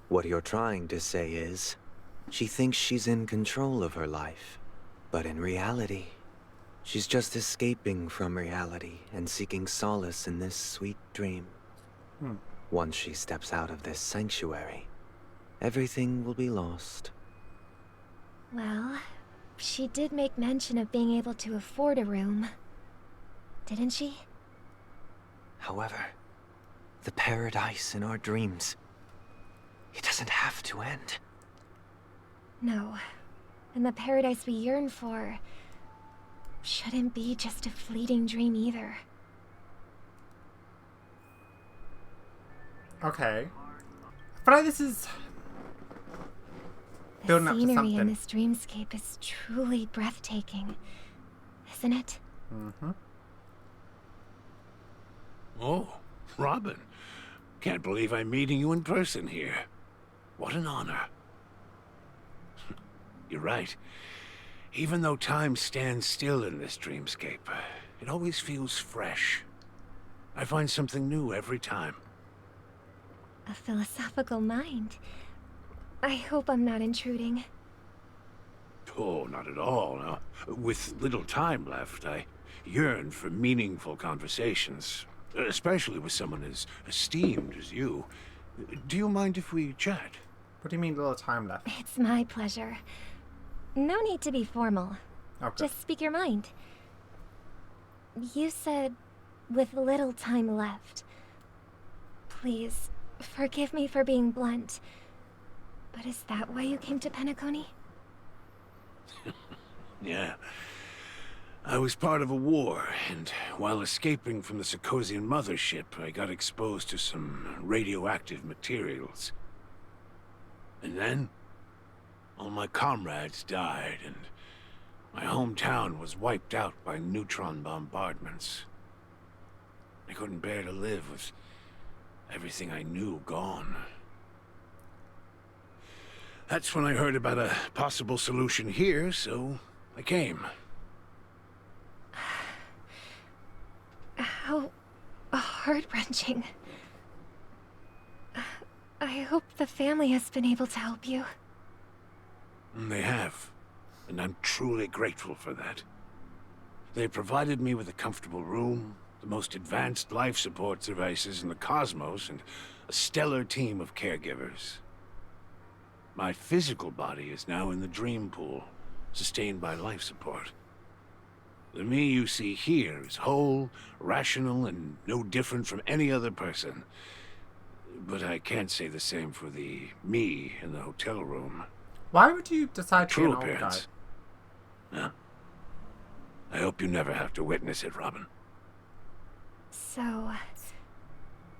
What you're trying to say is, she thinks she's in control of her life. But in reality, she's just escaping from reality and seeking solace in this sweet dream. Once she steps out of this sanctuary, everything will be lost. Well, she did make mention of being able to afford a room. Didn't she? However, the paradise in our dreams, it doesn't have to end. No. And the paradise we yearn for shouldn't be just a fleeting dream either. Okay. I feel like this is building up to The scenery something. in this dreamscape is truly breathtaking, isn't it? Mm-hmm. Oh, Robin. Can't believe I'm meeting you in person here. What an honor. You're right. Even though time stands still in this dreamscape, it always feels fresh. I find something new every time. A philosophical mind. I hope I'm not intruding. Oh, not at all. Now, with little time left, I yearn for meaningful conversations, especially with someone as esteemed as you. Do you mind if we chat? What do you mean little time left? It's my pleasure. No need to be formal. Okay. Just speak your mind. You said, with little time left. Please, forgive me for being blunt. But is that why you came to Penacony? Yeah. I was part of a war, and while escaping from the Sarkosian mothership, I got exposed to some radioactive materials. And then, all my comrades died, and my hometown was wiped out by neutron bombardments. I couldn't bear to live with everything I knew gone. That's when I heard about a possible solution here, so I came. How heart-wrenching. I hope the family has been able to help you. They have, and I'm truly grateful for that. They provided me with a comfortable room, the most advanced life support devices in the cosmos, and a stellar team of caregivers. My physical body is now in the dream pool, sustained by life support. The me you see here is whole, rational, and no different from any other person. But I can't say the same for the me in the hotel room. Why would you decide to be True an old guy? appearance. Yeah. I hope you never have to witness it, Robin. So,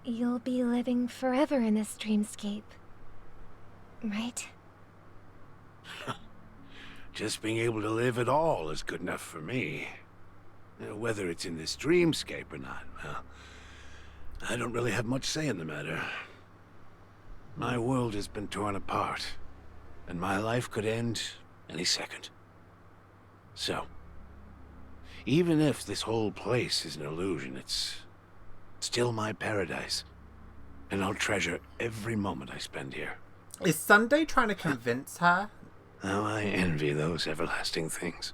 you'll be living forever in this dreamscape, right? Just being able to live at all is good enough for me. Whether it's in this dreamscape or not, well, I don't really have much say in the matter. My world has been torn apart, and my life could end any second. So, even if this whole place is an illusion, it's still my paradise. And I'll treasure every moment I spend here. Is Sunday trying to convince her How I envy those everlasting things.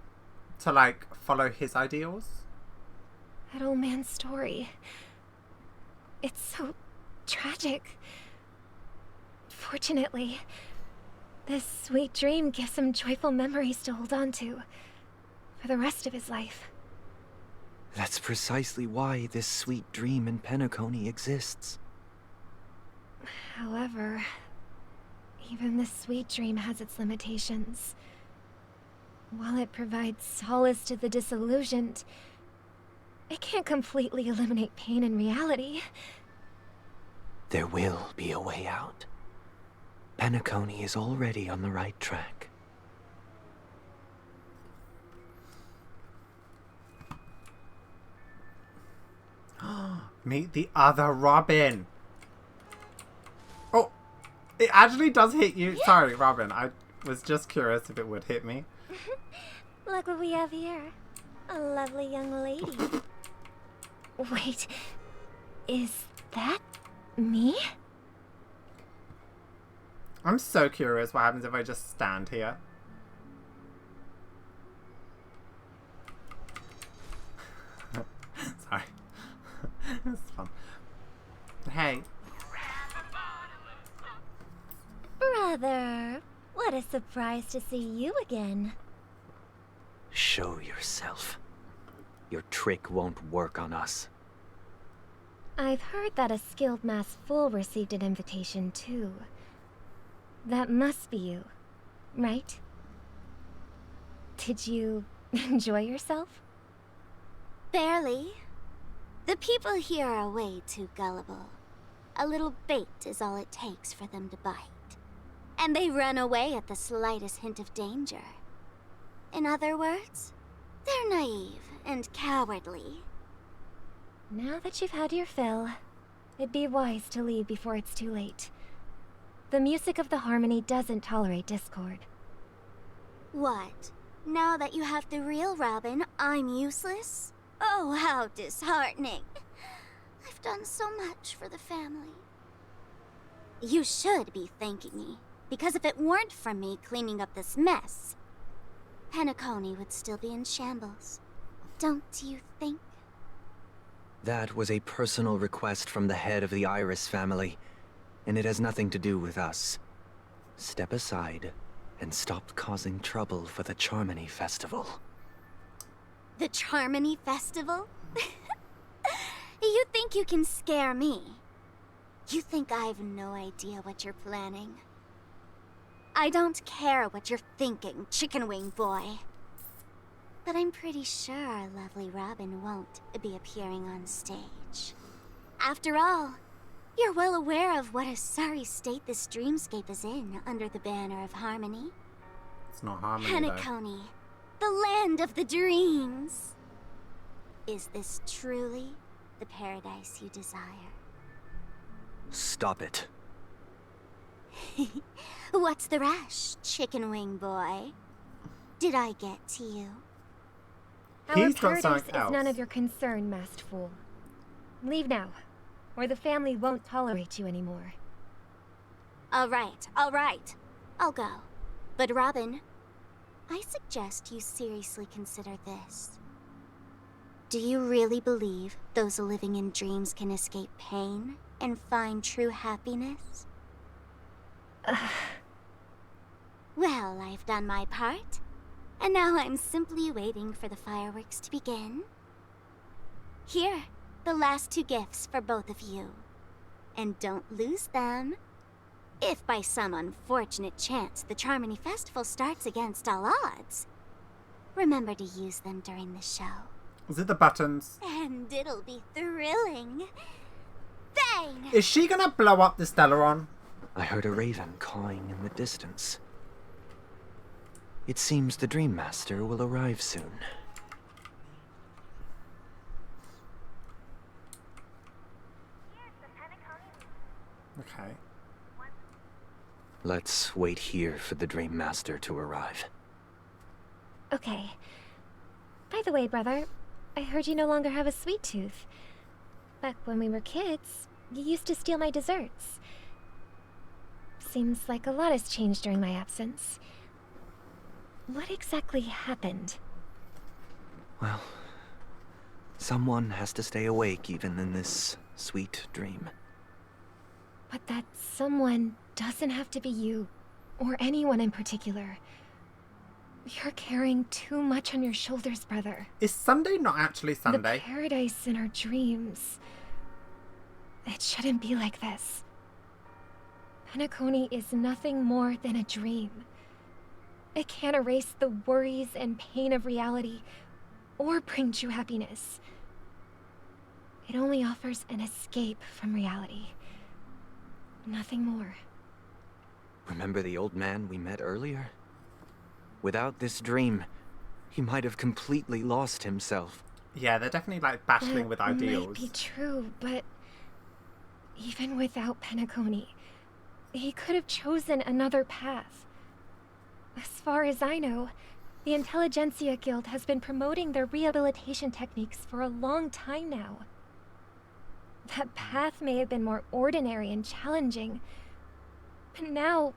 to, like, follow his ideals? That old man's story. It's so tragic. Fortunately, this sweet dream gives him joyful memories to hold on to for the rest of his life. That's precisely why this sweet dream in Penacony exists. However, even this sweet dream has its limitations. While it provides solace to the disillusioned, it can't completely eliminate pain in reality. There will be a way out. Penacony is already on the right track. Meet the other Robin. Oh, it actually does hit you. Sorry, Robin. I was just curious if it would hit me. Look what we have here. A lovely young lady. Wait, is that me? I'm so curious what happens if I just stand here. Sorry. It's fun. Hey. Brother, what a surprise to see you again. Show yourself. Your trick won't work on us. I've heard that a skilled masked fool received an invitation too. That must be you, right? Did you enjoy yourself? Barely. The people here are way too gullible. A little bait is all it takes for them to bite. And they run away at the slightest hint of danger. In other words, they're naive and cowardly. Now that you've had your fill, it'd be wise to leave before it's too late. The music of the harmony doesn't tolerate discord. What? Now that you have the real Robin, I'm useless? Oh, how disheartening. I've done so much for the family. You should be thanking me, because if it weren't for me cleaning up this mess, Penacony would still be in shambles. Don't you think? That was a personal request from the head of the Iris family, and it has nothing to do with us. Step aside and stop causing trouble for the Charmony Festival. The Charmony Festival? You think you can scare me? You think I have no idea what you're planning? I don't care what you're thinking, chicken wing boy. But I'm pretty sure our lovely Robin won't be appearing on stage. After all, you're well aware of what a sorry state this dreamscape is in under the banner of harmony. It's not harmony, Penacony, the land of the dreams. Is this truly the paradise you desire? Stop it. What's the rush, chicken wing boy? Did I get to you? Our paradise is none of your concern, masked fool. Leave now, or the family won't tolerate you anymore. All right. I'll go. But Robin, I suggest you seriously consider this. Do you really believe those living in dreams can escape pain and find true happiness? Well, I've done my part, and now I'm simply waiting for the fireworks to begin. Here, the last 2 gifts for both of you. And don't lose them. If by some unfortunate chance the Charmony Festival starts against all odds, remember to use them during the show. Is it the buttons? And it'll be thrilling. Bang! Is she gonna blow up the Stellaron? I heard a raven cawing in the distance. It seems the Dream Master will arrive soon. Okay. Let's wait here for the Dream Master to arrive. Okay. By the way, brother, I heard you no longer have a sweet tooth. Back when we were kids, you used to steal my desserts. Seems like a lot has changed during my absence. What exactly happened? Well, someone has to stay awake even in this sweet dream. But that someone doesn't have to be you, or anyone in particular. You're carrying too much on your shoulders, brother. Is Sunday not actually Sunday? The paradise in our dreams. It shouldn't be like this. Penacony is nothing more than a dream. It can't erase the worries and pain of reality, or bring true happiness. It only offers an escape from reality. Nothing more. Remember the old man we met earlier? Without this dream, he might have completely lost himself. Yeah, they're definitely like battling with ideals. Might be true, but even without Penacony, he could have chosen another path. As far as I know, the Intelligentsia Guild has been promoting their rehabilitation techniques for a long time now. That path may have been more ordinary and challenging, but now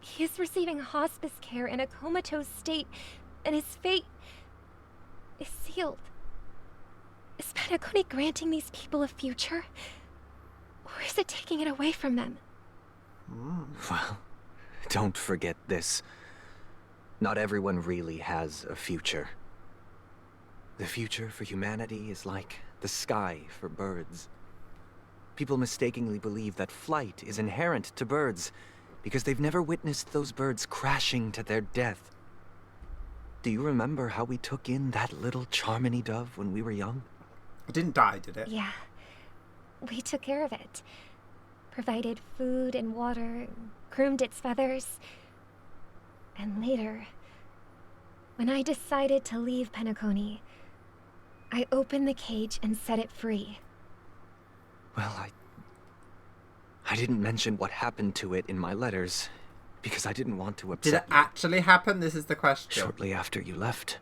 he is receiving hospice care in a comatose state, and his fate is sealed. Is Penacony granting these people a future? Or is it taking it away from them? Well, don't forget this. Not everyone really has a future. The future for humanity is like the sky for birds. People mistakenly believe that flight is inherent to birds because they've never witnessed those birds crashing to their death. Do you remember how we took in that little Charmony dove when we were young? It didn't die, did it? Yeah. We took care of it. Provided food and water, groomed its feathers. And later, when I decided to leave Penacony, I opened the cage and set it free. Well, I didn't mention what happened to it in my letters, because I didn't want to upset you. Did it actually happen? This is the question. Shortly after you left,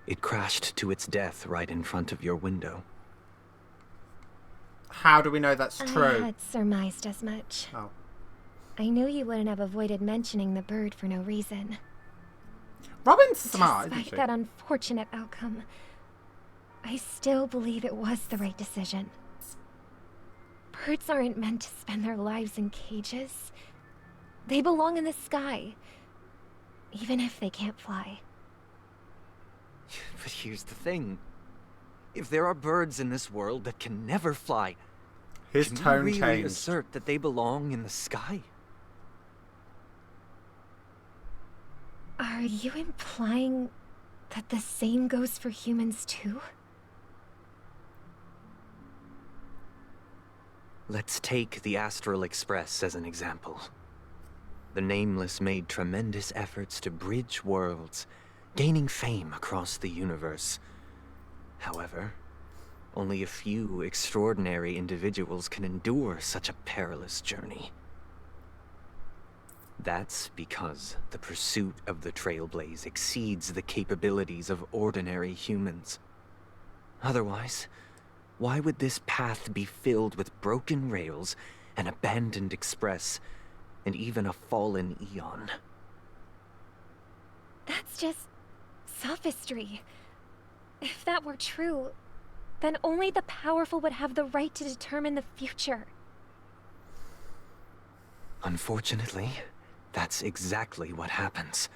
it crashed to its death right in front of your window. How do we know that's true? I had surmised as much. Oh. I knew you wouldn't have avoided mentioning the bird for no reason. Robin's smart, isn't Despite she? that unfortunate outcome, I still believe it was the right decision. Birds aren't meant to spend their lives in cages. They belong in the sky, even if they can't fly. But here's the thing. If there are birds in this world that can never fly, his can tone we really changed. assert that they belong in the sky? Are you implying that the same goes for humans too? Let's take the Astral Express as an example. The Nameless made tremendous efforts to bridge worlds, gaining fame across the universe. However, only a few extraordinary individuals can endure such a perilous journey. That's because the pursuit of the Trailblaze exceeds the capabilities of ordinary humans. Otherwise, why would this path be filled with broken rails, an abandoned express, and even a fallen Eon? That's just sophistry. If that were true, then only the powerful would have the right to determine the future. Unfortunately, that's exactly what happens.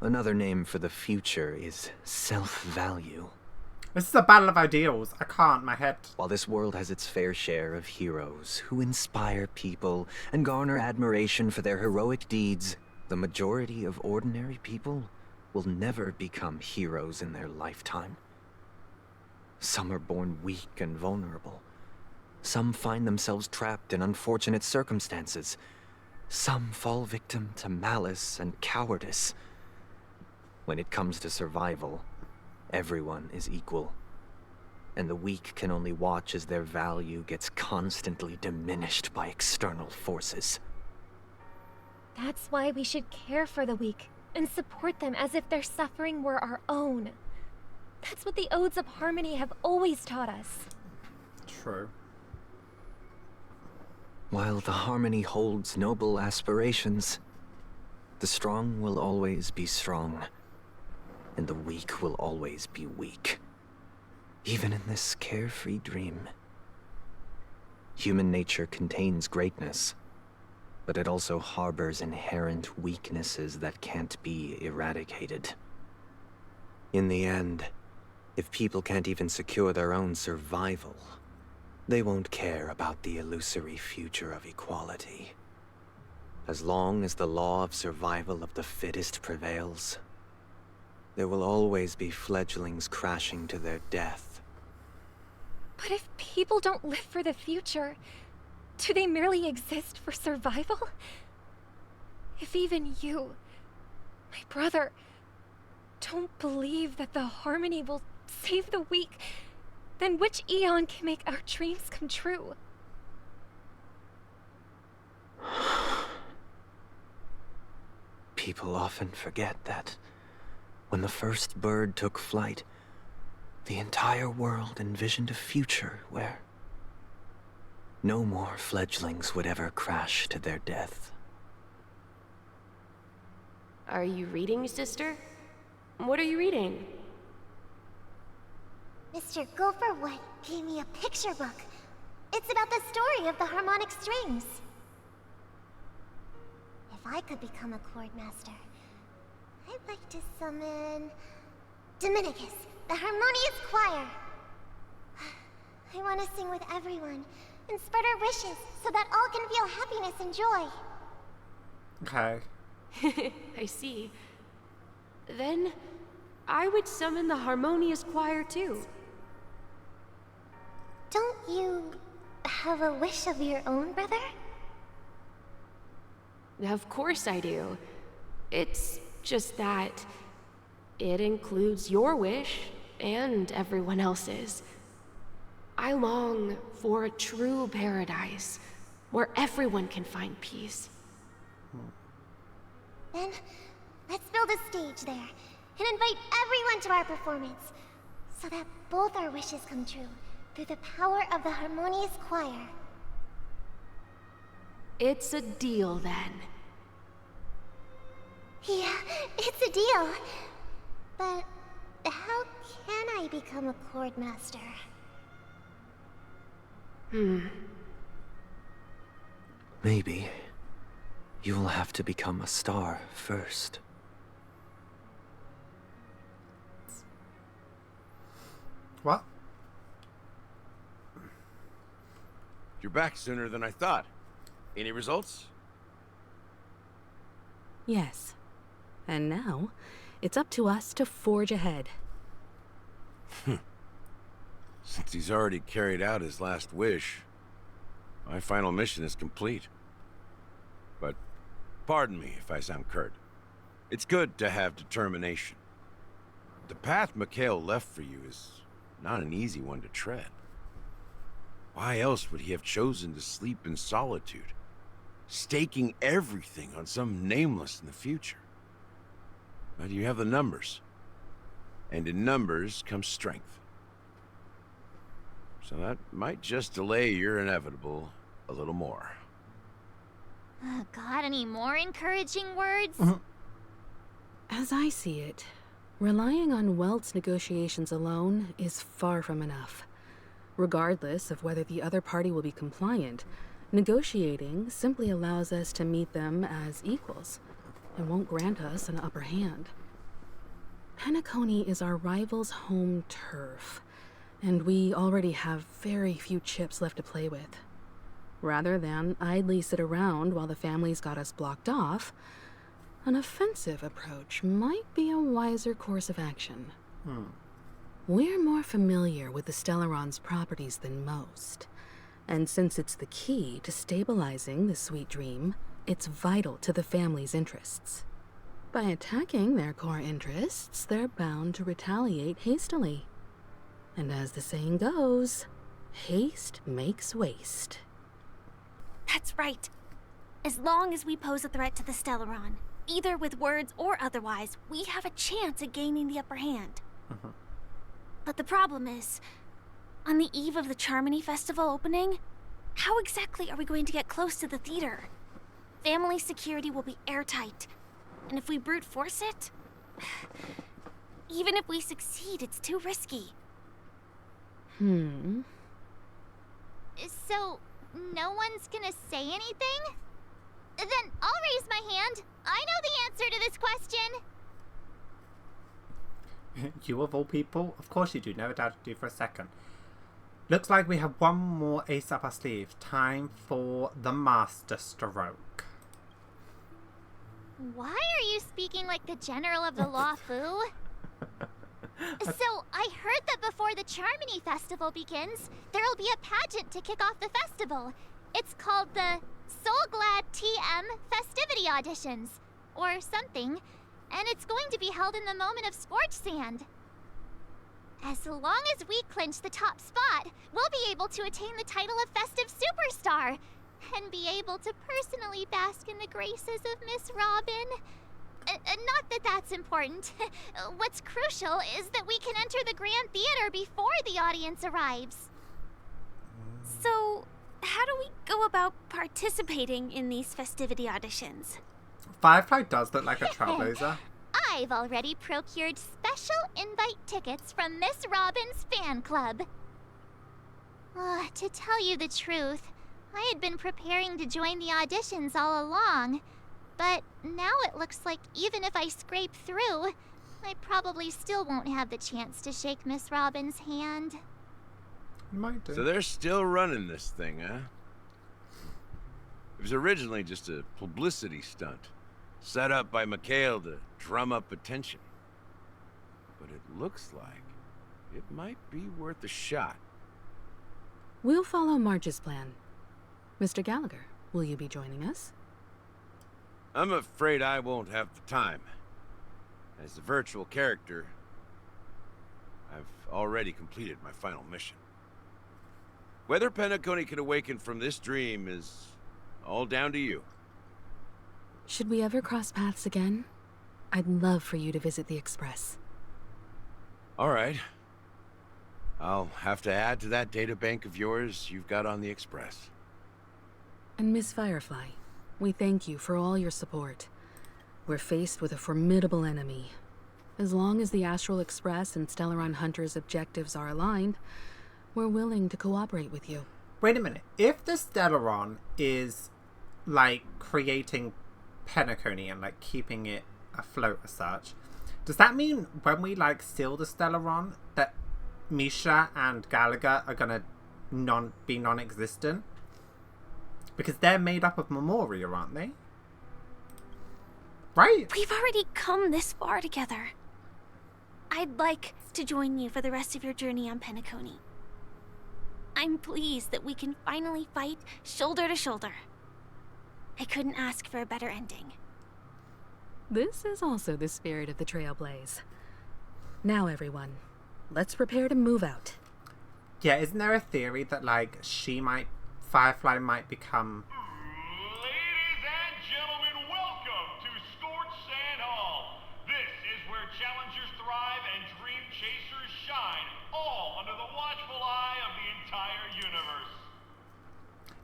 Another name for the future is self-value. This is a battle of ideals. I can't, my head. While this world has its fair share of heroes who inspire people and garner admiration for their heroic deeds, the majority of ordinary people will never become heroes in their lifetime. Some are born weak and vulnerable. Some find themselves trapped in unfortunate circumstances. Some fall victim to malice and cowardice. When it comes to survival, everyone is equal. And the weak can only watch as their value gets constantly diminished by external forces. That's why we should care for the weak and support them as if their suffering were our own. That's what the Odes of Harmony have always taught us. True. While the Harmony holds noble aspirations, the strong will always be strong, and the weak will always be weak. Even in this carefree dream. Human nature contains greatness, but it also harbors inherent weaknesses that can't be eradicated. In the end, if people can't even secure their own survival, they won't care about the illusory future of equality. As long as the law of survival of the fittest prevails, there will always be fledglings crashing to their death. But if people don't live for the future, do they merely exist for survival? If even you, my brother, don't believe that the Harmony will save the weak, then which Eon can make our dreams come true? People often forget that when the first bird took flight, the entire world envisioned a future where no more fledglings would ever crash to their death. Are you reading, sister? What are you reading? Mr. Gopherwood gave me a picture book. It's about the story of the harmonic strings. If I could become a chord master, I'd like to summon Dominicus, the harmonious choir. I want to sing with everyone and spread our wishes so that all can feel happiness and joy. Okay. I see. Then I would summon the harmonious choir too. Don't you have a wish of your own, brother? Of course I do. It's just that it includes your wish and everyone else's. I long for a true paradise where everyone can find peace. Then, let's build a stage there and invite everyone to our performance so that both our wishes come true through the power of the harmonious choir. It's a deal then. Yeah, it's a deal. But how can I become a chord master? Maybe you will have to become a star first. What? You're back sooner than I thought. Any results? Yes. And now, it's up to us to forge ahead. Since he's already carried out his last wish, my final mission is complete. But pardon me if I sound curt. It's good to have determination. The path Mikhail left for you is not an easy one to tread. Why else would he have chosen to sleep in solitude? staking everything on some nameless in the future. But you have the numbers. And in numbers comes strength. So that might just delay your inevitable a little more. Got any more encouraging words? As I see it, relying on Welt's negotiations alone is far from enough. Regardless of whether the other party will be compliant, negotiating simply allows us to meet them as equals and won't grant us an upper hand. Penacony is our rival's home turf, and we already have very few chips left to play with. Rather than idly sit around while the family's got us blocked off, an offensive approach might be a wiser course of action. We're more familiar with the Stellaron's properties than most, and since it's the key to stabilizing the sweet dream, it's vital to the family's interests. By attacking their core interests, they're bound to retaliate hastily. And as the saying goes, haste makes waste. That's right. As long as we pose a threat to the Stellaron, either with words or otherwise, we have a chance at gaining the upper hand. But the problem is, on the eve of the Charmony Festival opening, how exactly are we going to get close to the theater? Family security will be airtight, and if we brute force it, even if we succeed, it's too risky. So, no one's gonna say anything? Then I'll raise my hand. I know the answer to this question. You of all people? Of course you do. Never doubted you for a second. Looks like we have one more ace up our sleeve. Time for the master stroke. Why are you speaking like the general of the Law Fu? So, I heard that before the Charmony Festival begins, there'll be a pageant to kick off the festival. It's called the Soul Glad TM Festivity Auditions, or something, and it's going to be held in the moment of Scorch Sand. As long as we clinch the top spot, we'll be able to attain the title of Festive Superstar, and be able to personally bask in the graces of Miss Robin. Not that that's important. What's crucial is that we can enter the Grand Theater before the audience arrives. So, how do we go about participating in these festivity auditions? Firefly does look like a trailblazer. I've already procured special invite tickets from Miss Robin's fan club. To tell you the truth, I had been preparing to join the auditions all along. But now it looks like even if I scrape through, I probably still won't have the chance to shake Miss Robin's hand. Might do. So they're still running this thing, huh? It was originally just a publicity stunt, set up by Mikhail to drum up attention. But it looks like it might be worth a shot. We'll follow Marge's plan. Mr. Gallagher, will you be joining us? I'm afraid I won't have the time. As a virtual character, I've already completed my final mission. Whether Penacony can awaken from this dream is all down to you. Should we ever cross paths again? I'd love for you to visit the Express. All right. I'll have to add to that databank of yours you've got on the Express. And Miss Firefly, we thank you for all your support. We're faced with a formidable enemy. As long as the Astral Express and Stellaron Hunter's objectives are aligned, we're willing to cooperate with you. Wait a minute. If the Stellaron is, like, creating Penacony and, like, keeping it afloat as such, does that mean when we, like, seal the Stellaron that Misha and Gallagher are gonna be non-existent? Because they're made up of Memoria, aren't they? Right? We've already come this far together. I'd like to join you for the rest of your journey on Penacony. I'm pleased that we can finally fight shoulder to shoulder. I couldn't ask for a better ending. This is also the spirit of the Trailblaze. Now, everyone, let's prepare to move out. Yeah, isn't there a theory that, like, Firefly might become...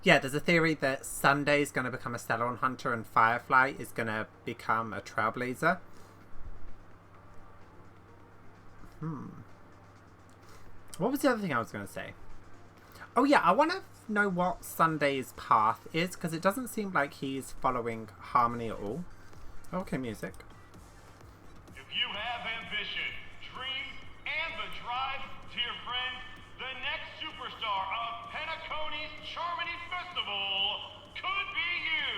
Yeah, there's a theory that Sunday's going to become a Stellar Hunter and Firefly is going to become a Trailblazer. What was the other thing I was going to say? Oh yeah, I want to know what Sunday's path is, because it doesn't seem like he's following Harmony at all. Okay, music. If you have ambition, dreams, and the drive, dear friend, the next superstar of Penacony's Charmony Festival could be you!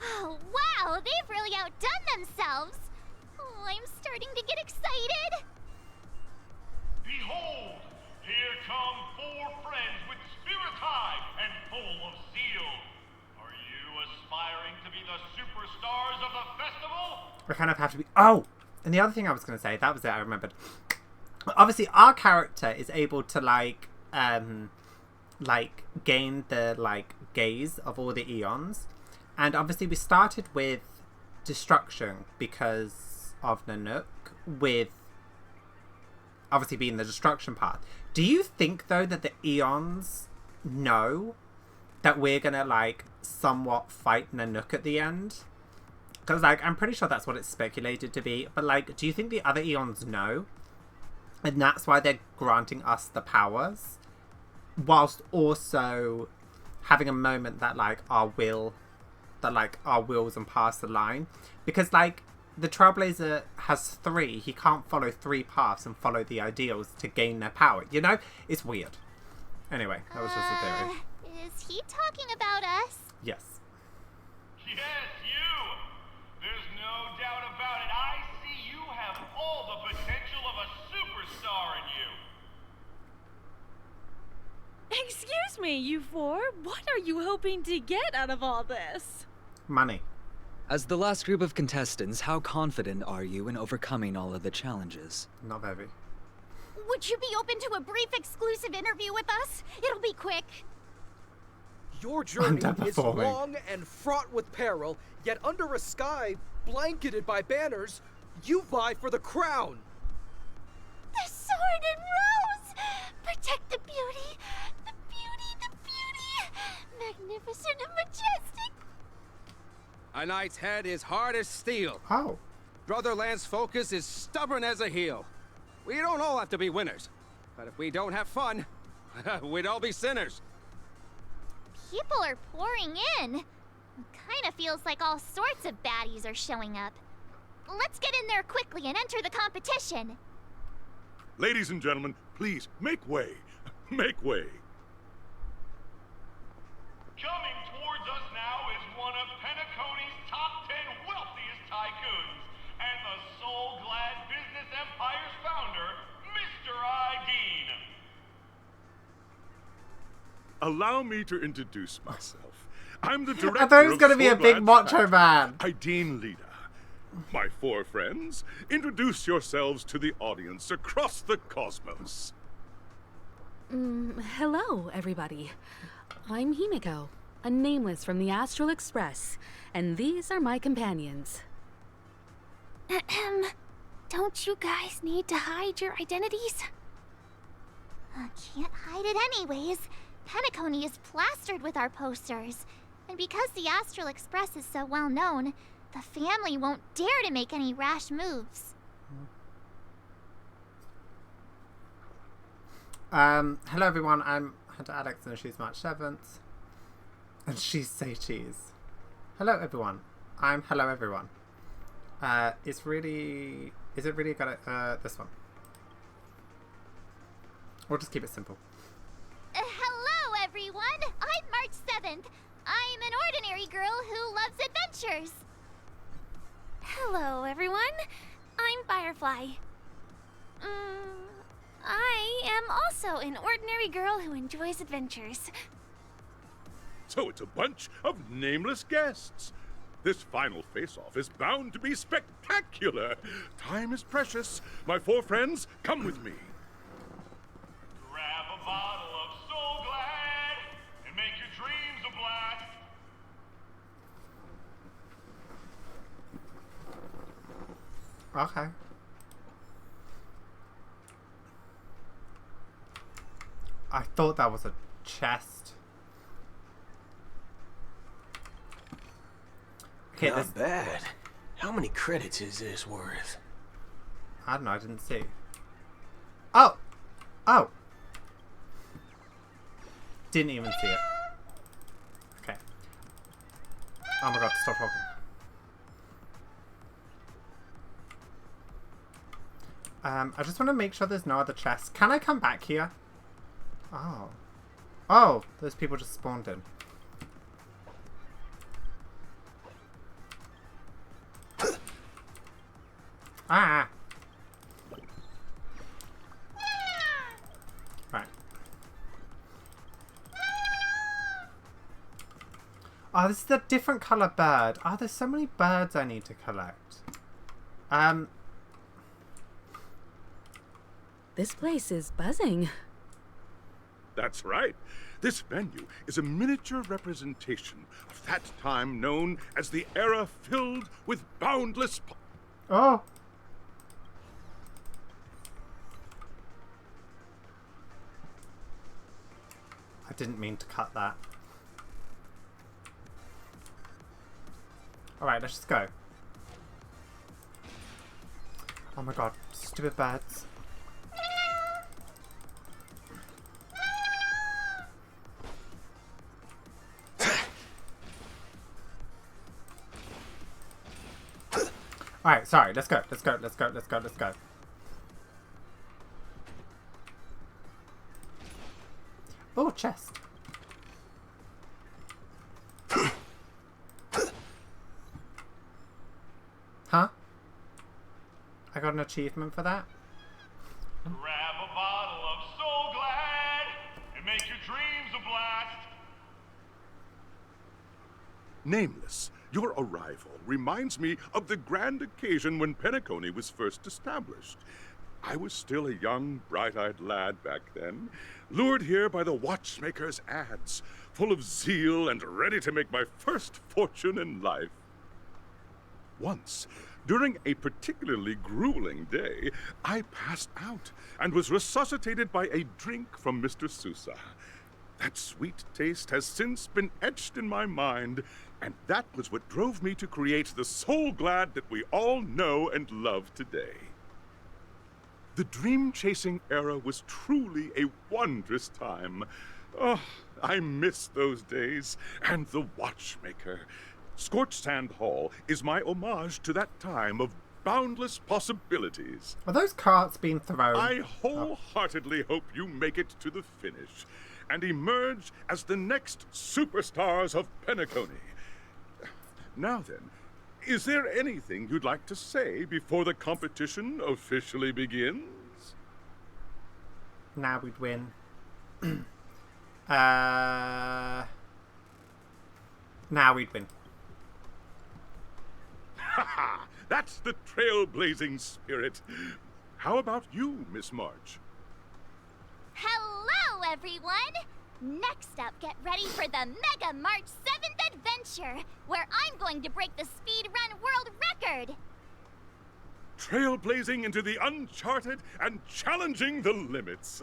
Oh, wow! They've really outdone themselves! Oh, I'm starting to get excited! Behold! Here come 4 friends with spirits high and full of zeal. Are you aspiring to be the superstars of the festival? We kind of have to be... Oh! And the other thing I was going to say, that was it, I remembered. Obviously, our character is able to, gain the, gaze of all the Eons. And obviously, we started with destruction because of Nanook, with obviously being the destruction path. Do you think, though, that the Eons know that we're going to, somewhat fight Nanook at the end? Because, I'm pretty sure that's what it's speculated to be. But, do you think the other Eons know? And that's why they're granting us the powers? Whilst also having a moment that, our wills and pass the line. Because, the Trailblazer has 3. He can't follow 3 paths and follow the ideals to gain their power. You know? It's weird. Anyway, that was just a theory. Is he talking about us? Yes. Yes, you! There's no doubt about it. I see you have all the potential of a superstar in you. Excuse me, you 4. What are you hoping to get out of all this? Money. As the last group of contestants, how confident are you in overcoming all of the challenges? Not very. Would you be open to a brief exclusive interview with us? It'll be quick. Your journey is long and fraught with peril, yet under a sky blanketed by banners, you vie for the crown. The sword and rose! Protect the beauty! The beauty, the beauty! Magnificent and majestic! A knight's head is hard as steel. Oh. Brother Lance's focus is stubborn as a heel. We don't all have to be winners, but if we don't have fun, we'd all be sinners. People are pouring in. Kind of feels like all sorts of baddies are showing up. Let's get in there quickly and enter the competition. Ladies and gentlemen, please, make way. Make way. Coming towards us now is one of Penacony's top 10 wealthiest tycoons, and the soul-glad business empire's founder, Mr. Ideen. Allow me to introduce myself. I'm the director I thought he was going to of be a big Soulglad's macho man. Ideen Lida. My 4 friends, introduce yourselves to the audience across the cosmos. Hello, everybody. I'm Himiko, a nameless from the Astral Express, and these are my companions. Don't you guys need to hide your identities? Can't hide it anyways. Penacony is plastered with our posters. And because the Astral Express is so well known, the family won't dare to make any rash moves. Hello everyone, I'm Hunter Alex and she's March 7th. And she's Say Cheese. Hello everyone. I'm Hello Everyone. Is it really got this one? We'll just keep it simple. Hello everyone, I'm March 7th. I'm an ordinary girl who loves adventures. Hello everyone, I'm Firefly. I am also an ordinary girl who enjoys adventures. So it's a bunch of nameless guests. This final face-off is bound to be spectacular. Time is precious. My 4 friends, come with me. Grab a bottle of Soul Glad and make your dreams a blast. Okay. I thought that was a chest. Okay, Not bad. How many credits is this worth? I don't know, I didn't see. Oh! Oh! Didn't even see it. Okay. Oh my god, stop talking. I just want to make sure there's no other chests. Can I come back here? Oh. Oh, those people just spawned in. Ah! Right. Oh, this is a different colour bird. Oh, there's so many birds I need to collect. This place is buzzing. That's right. This venue is a miniature representation of that time known as the era filled with boundless... Oh! I didn't mean to cut that. Alright, let's just go. Oh my god, stupid birds. Alright, sorry, let's go, let's go, let's go, let's go, let's go. Oh, chest. Huh? I got an achievement for that? Grab a bottle of So Glad and make your dreams a blast. Nameless, your arrival reminds me of the grand occasion when Penacony was first established. I was still a young, bright-eyed lad back then, lured here by the watchmaker's ads, full of zeal and ready to make my first fortune in life. Once, during a particularly grueling day, I passed out and was resuscitated by a drink from Mr. Sousa. That sweet taste has since been etched in my mind, and that was what drove me to create the Soul Glad that we all know and love today. The dream-chasing era was truly a wondrous time. Oh, I miss those days, and the watchmaker. Scorched Sand Hall is my homage to that time of boundless possibilities. Are those carts being thrown? I wholeheartedly hope you make it to the finish and emerge as the next superstars of Penacony. Now then, is there anything you'd like to say before the competition officially begins? Now we'd win. Now we'd win. Ha! That's the trailblazing spirit. How about you, Miss March? Hello, everyone! Next up, get ready for the Mega March 7th Adventure, where I'm going to break the speed run world record! Trailblazing into the uncharted and challenging the limits.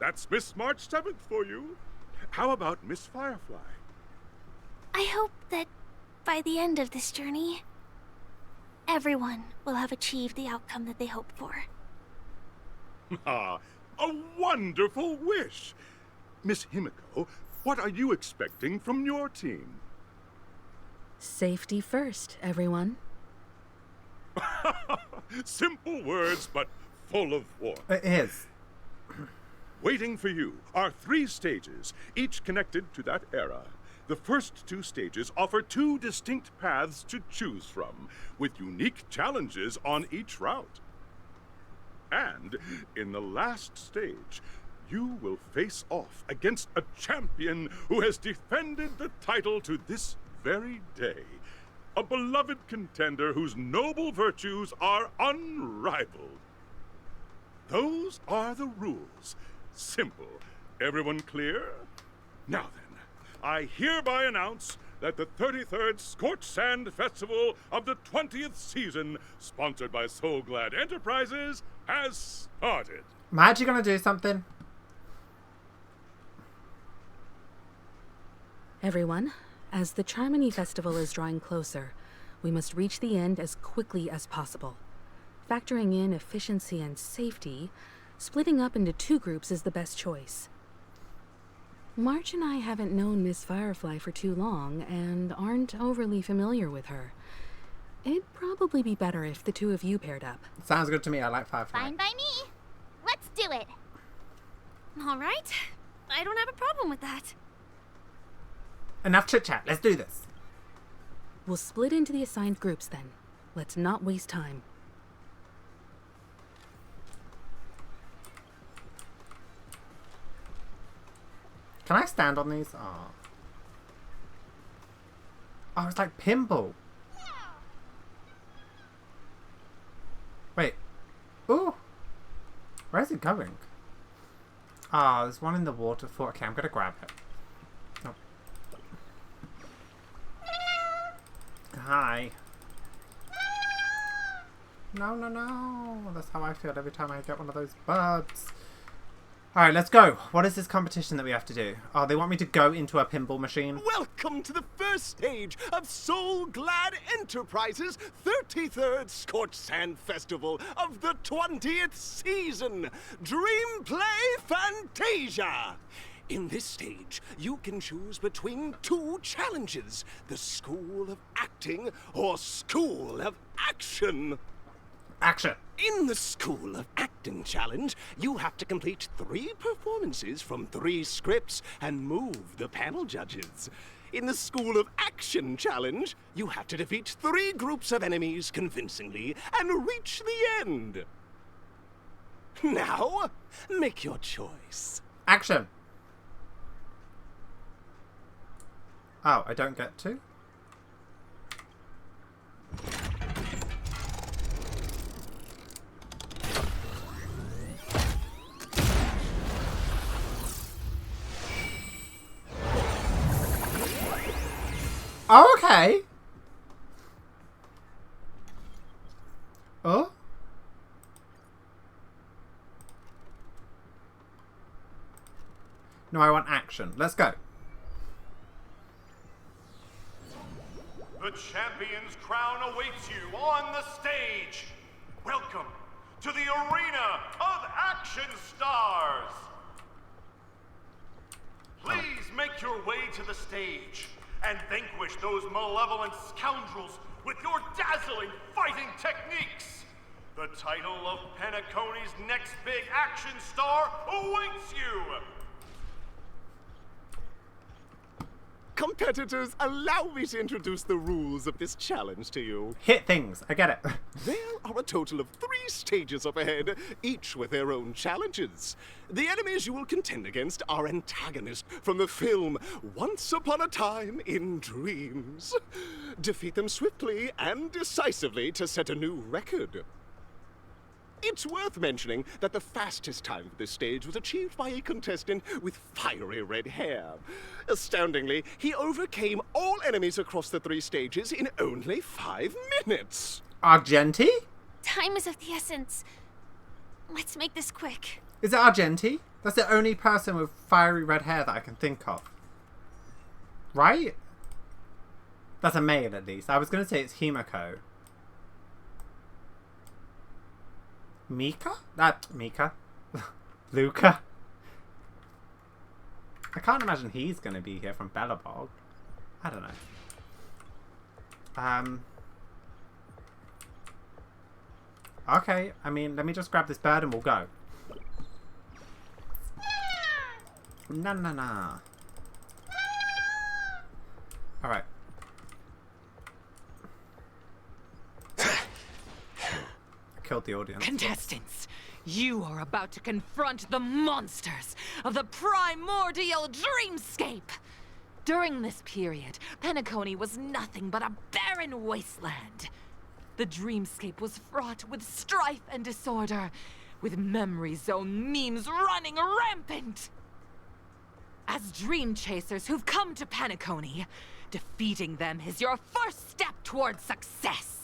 That's Miss March 7th for you. How about Miss Firefly? I hope that by the end of this journey, everyone will have achieved the outcome that they hoped for. Ah, a wonderful wish! Miss Himiko, what are you expecting from your team? Safety first, everyone. Simple words, but full of warmth. It is. Waiting for you are 3 stages, each connected to that era. The first 2 stages offer 2 distinct paths to choose from, with unique challenges on each route. And in the last stage, you will face off against a champion who has defended the title to this very day. A beloved contender whose noble virtues are unrivaled. Those are the rules. Simple. Everyone clear? Now then, I hereby announce that the 33rd Scorched Sand Festival of the 20th season, sponsored by Soul Glad Enterprises, has started. Mad, you gonna do something? Everyone, as the Charmony Festival is drawing closer, we must reach the end as quickly as possible. Factoring in efficiency and safety, splitting up into 2 groups is the best choice. March and I haven't known Miss Firefly for too long and aren't overly familiar with her. It'd probably be better if the 2 of you paired up. Sounds good to me. I like Firefly. Fine by me. Let's do it. All right. I don't have a problem with that. Enough chit-chat. Let's do this. We'll split into the assigned groups then. Let's not waste time. Can I stand on these? Oh. Oh, it's like pinball. Wait. Ooh. Where is it going? Ah, there's one in the waterfall. Okay, I'm gonna grab it. Oh. Hi. No, no, no. That's how I feel every time I get one of those birds. Alright, let's go. What is this competition that we have to do? Oh, they want me to go into a pinball machine? Welcome to the first stage of Soul Glad Enterprises' 33rd Scorched Sand Festival of the 20th season, Dream Play Fantasia. In this stage, you can choose between 2 challenges, the School of Acting or School of Action. Action. In the School of Acting Challenge, you have to complete 3 performances from 3 scripts and move the panel judges. In the School of Action Challenge, you have to defeat 3 groups of enemies convincingly and reach the end. Now, make your choice. Action. Oh, I don't get to? Oh, okay. Oh? No, I want action. Let's go. The champion's crown awaits you on the stage. Welcome to the Arena of Action Stars. Please make your way to the stage and vanquish those malevolent scoundrels with your dazzling fighting techniques. The title of Penacony's next big action star awaits you. Competitors, allow me to introduce the rules of this challenge to you. Hit things. I get it. There are a total of 3 stages up ahead, each with their own challenges. The enemies you will contend against are antagonists from the film Once Upon a Time in Dreams. Defeat them swiftly and decisively to set a new record. It's worth mentioning that the fastest time for this stage was achieved by a contestant with fiery red hair. Astoundingly, he overcame all enemies across the 3 stages in only 5 minutes. Argenti? Time is of the essence. Let's make this quick. Is it Argenti? That's the only person with fiery red hair that I can think of. Right? That's a male, at least. I was going to say it's Himiko. Mika? Mika. Luca. I can't imagine he's going to be here from Bellabog. I don't know. Okay, I mean, let me just grab this bird and we'll go. Na na na. Alright. Killed the audience. Contestants, you are about to confront the monsters of the primordial dreamscape. During this period, Penacony was nothing but a barren wasteland. The dreamscape was fraught with strife and disorder, with memory zone memes running rampant. As dream chasers who've come to Penacony, defeating them is your first step towards success.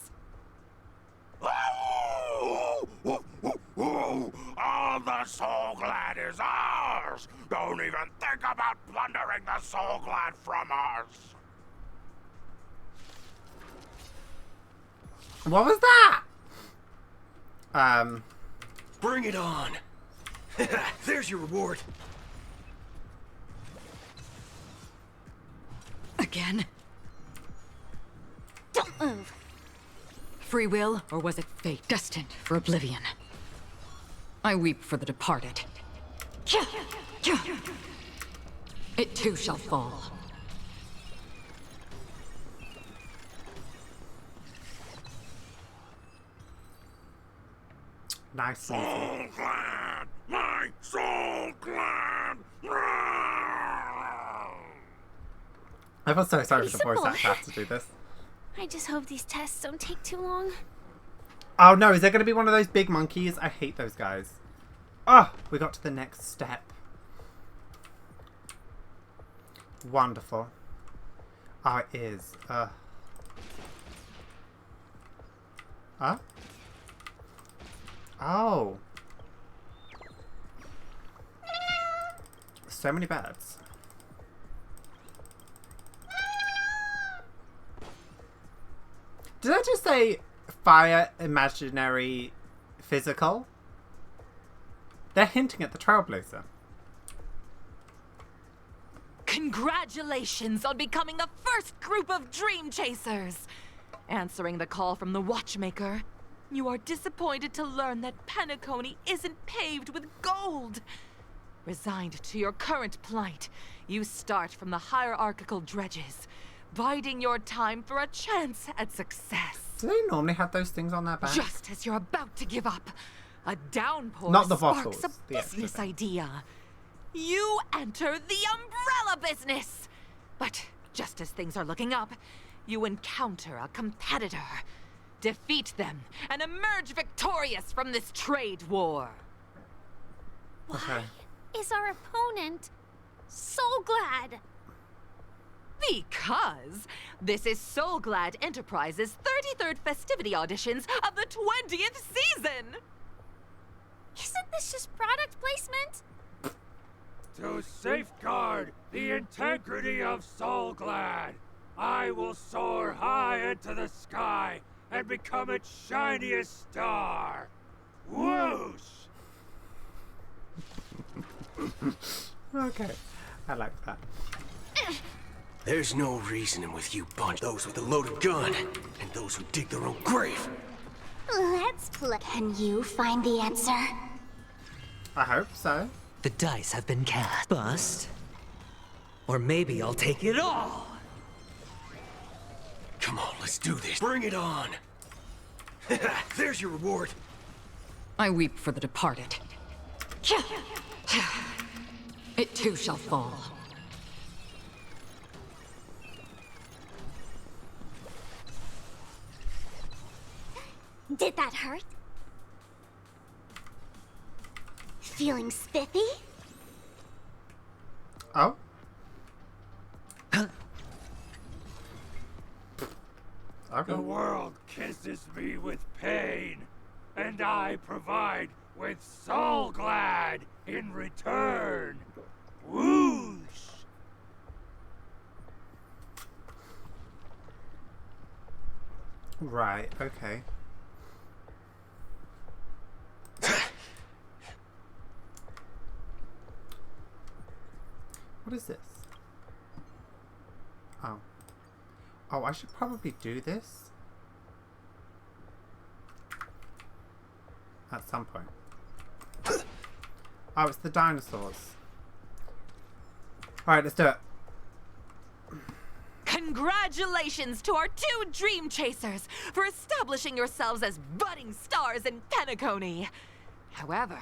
All the Soul Glad is ours! Don't even think about plundering the Soul Glad from us! What was that? Bring it on. There's your reward. Again? Don't move. Free will, or was it fate destined for oblivion? I weep for the departed. It too shall fall. Nice. Soul Glad! My Soul Glad! I feel so sorry for the voice simple. actor have to do this. I just hope these tests don't take too long. Oh no, is there going to be one of those big monkeys? I hate those guys. Oh, we got to the next step. Wonderful. Oh, it is. Huh? Oh. So many birds. Did I just say fire, imaginary, physical? They're hinting at the Trailblazer. Congratulations on becoming the first group of Dream Chasers! Answering the call from the Watchmaker, you are disappointed to learn that Penacony isn't paved with gold. Resigned to your current plight, you start from the hierarchical dredges, biding your time for a chance at success. Do they normally have those things on their back? Just as you're about to give up, a downpour Not the sparks bottles, a the extra business thing. idea. You enter the umbrella business! But just as things are looking up, you encounter a competitor. Defeat them and emerge victorious from this trade war. Okay. Is our opponent so glad? Because this is Soul Glad Enterprises' 33rd festivity auditions of the 20th season! Isn't this just product placement? To safeguard the integrity of Soul Glad, I will soar high into the sky and become its shiniest star. Whoosh! Okay, I like that. There's no reasoning with you bunch. Those with a loaded gun and those who dig their own grave. Let's play. Can you find the answer? I hope so. The dice have been cast. Bust. Or maybe I'll take it all. Come on, let's do this. Bring it on. There's your reward. I weep for the departed. It too shall fall. Did that hurt? Feeling spiffy? Oh? Okay. The world kisses me with pain, and I provide with Soul Glad in return. Whoosh! Right, okay. What is this? Oh. Oh, I should probably do this at some point. Oh, it's the dinosaurs. Alright, let's do it. Congratulations to our two Dream Chasers for establishing yourselves as budding stars in Penacony. However,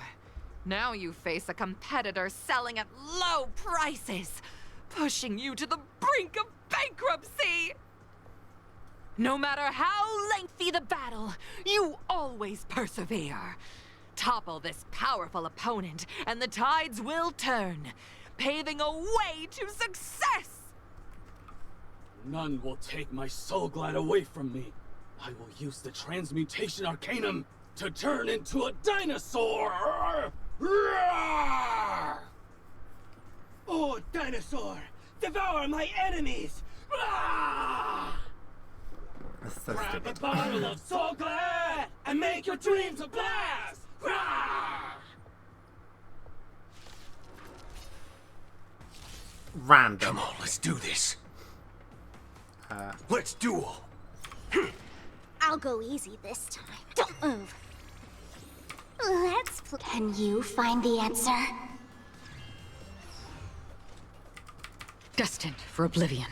now you face a competitor selling at low prices, pushing you to the brink of bankruptcy. No matter how lengthy the battle, you always persevere. Topple this powerful opponent, and the tides will turn, paving a way to success! None will take my Soul Glad away from me. I will use the Transmutation Arcanum to turn into a dinosaur! Roar! Oh, dinosaur! Devour my enemies! This is so Grab stupid. a bottle of Soul Glad and make your dreams a blast! Rah! Random. Come on, let's do this. Let's duel. I'll go easy this time. Don't move. Let's Can you find the answer? Destined for oblivion.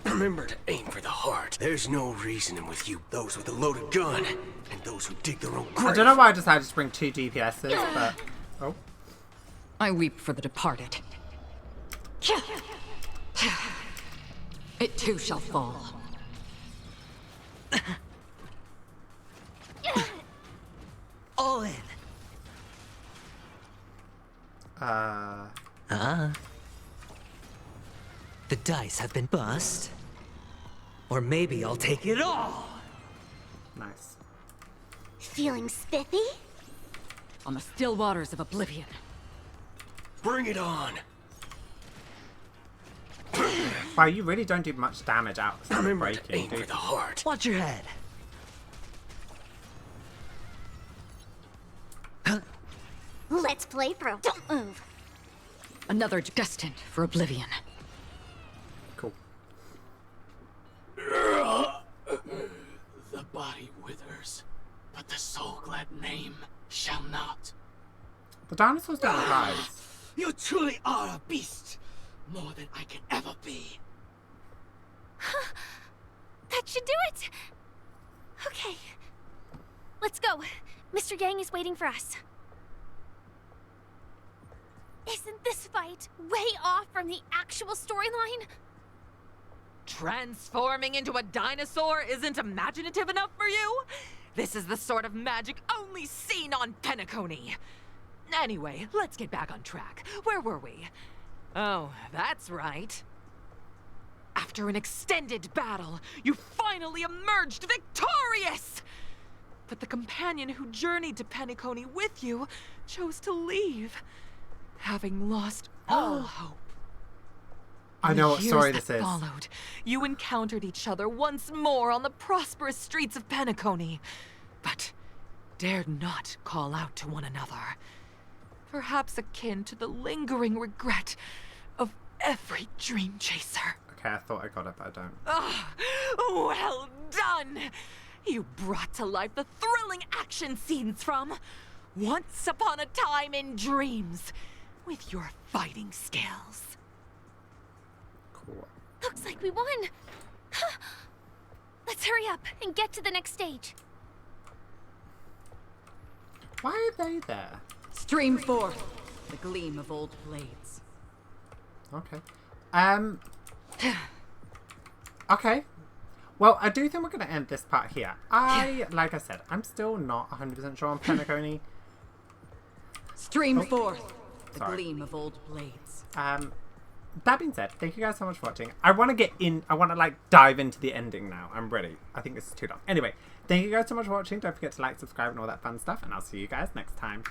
Remember to aim for the heart. There's no reasoning with you, those with a loaded gun, and those who dig their own grave. I don't know why I decided to bring 2 DPSs, but... Oh. I weep for the departed. It too shall fall. All in. The dice have been bust. Or maybe I'll take it all. Nice. Feeling spiffy? On the still waters of oblivion. Bring it on. Wow, you really don't do much damage outside of breaking, aim for the heart. Watch your head. Let's play through. Don't move. Another destined for oblivion. Cool. The body withers, but the Soul Glad name shall not. The dinosaurs don't rise. You truly are a beast, more than I can ever be. That should do it! Okay. Let's go. Mr. Yang is waiting for us. Isn't this fight way off from the actual storyline? Transforming into a dinosaur isn't imaginative enough for you? This is the sort of magic only seen on Penacony. Anyway, let's get back on track. Where were we? Oh, that's right. After an extended battle, you finally emerged victorious! But the companion who journeyed to Penacony with you chose to leave, having lost all hope. I know what story Years this is. Followed, you encountered each other once more on the prosperous streets of Penacony, but dared not call out to one another. Perhaps akin to the lingering regret of every dream chaser. Okay, I thought I got it, but I don't. Ah, well done! You brought to life the thrilling action scenes from Once Upon a Time in Dreams with your fighting skills. Cool. Looks like we won. Let's hurry up and get to the next stage. Why are they there? Stream forth the gleam of old blades. Okay. Okay. Well, I do think we're going to end this part here. Like I said, I'm still not 100% sure on Penacony. Stream forth the gleam of old blades. That being said, thank you guys so much for watching. I want to like dive into the ending now. I'm ready. I think this is too long. Anyway, thank you guys so much for watching. Don't forget to like, subscribe, and all that fun stuff. And I'll see you guys next time.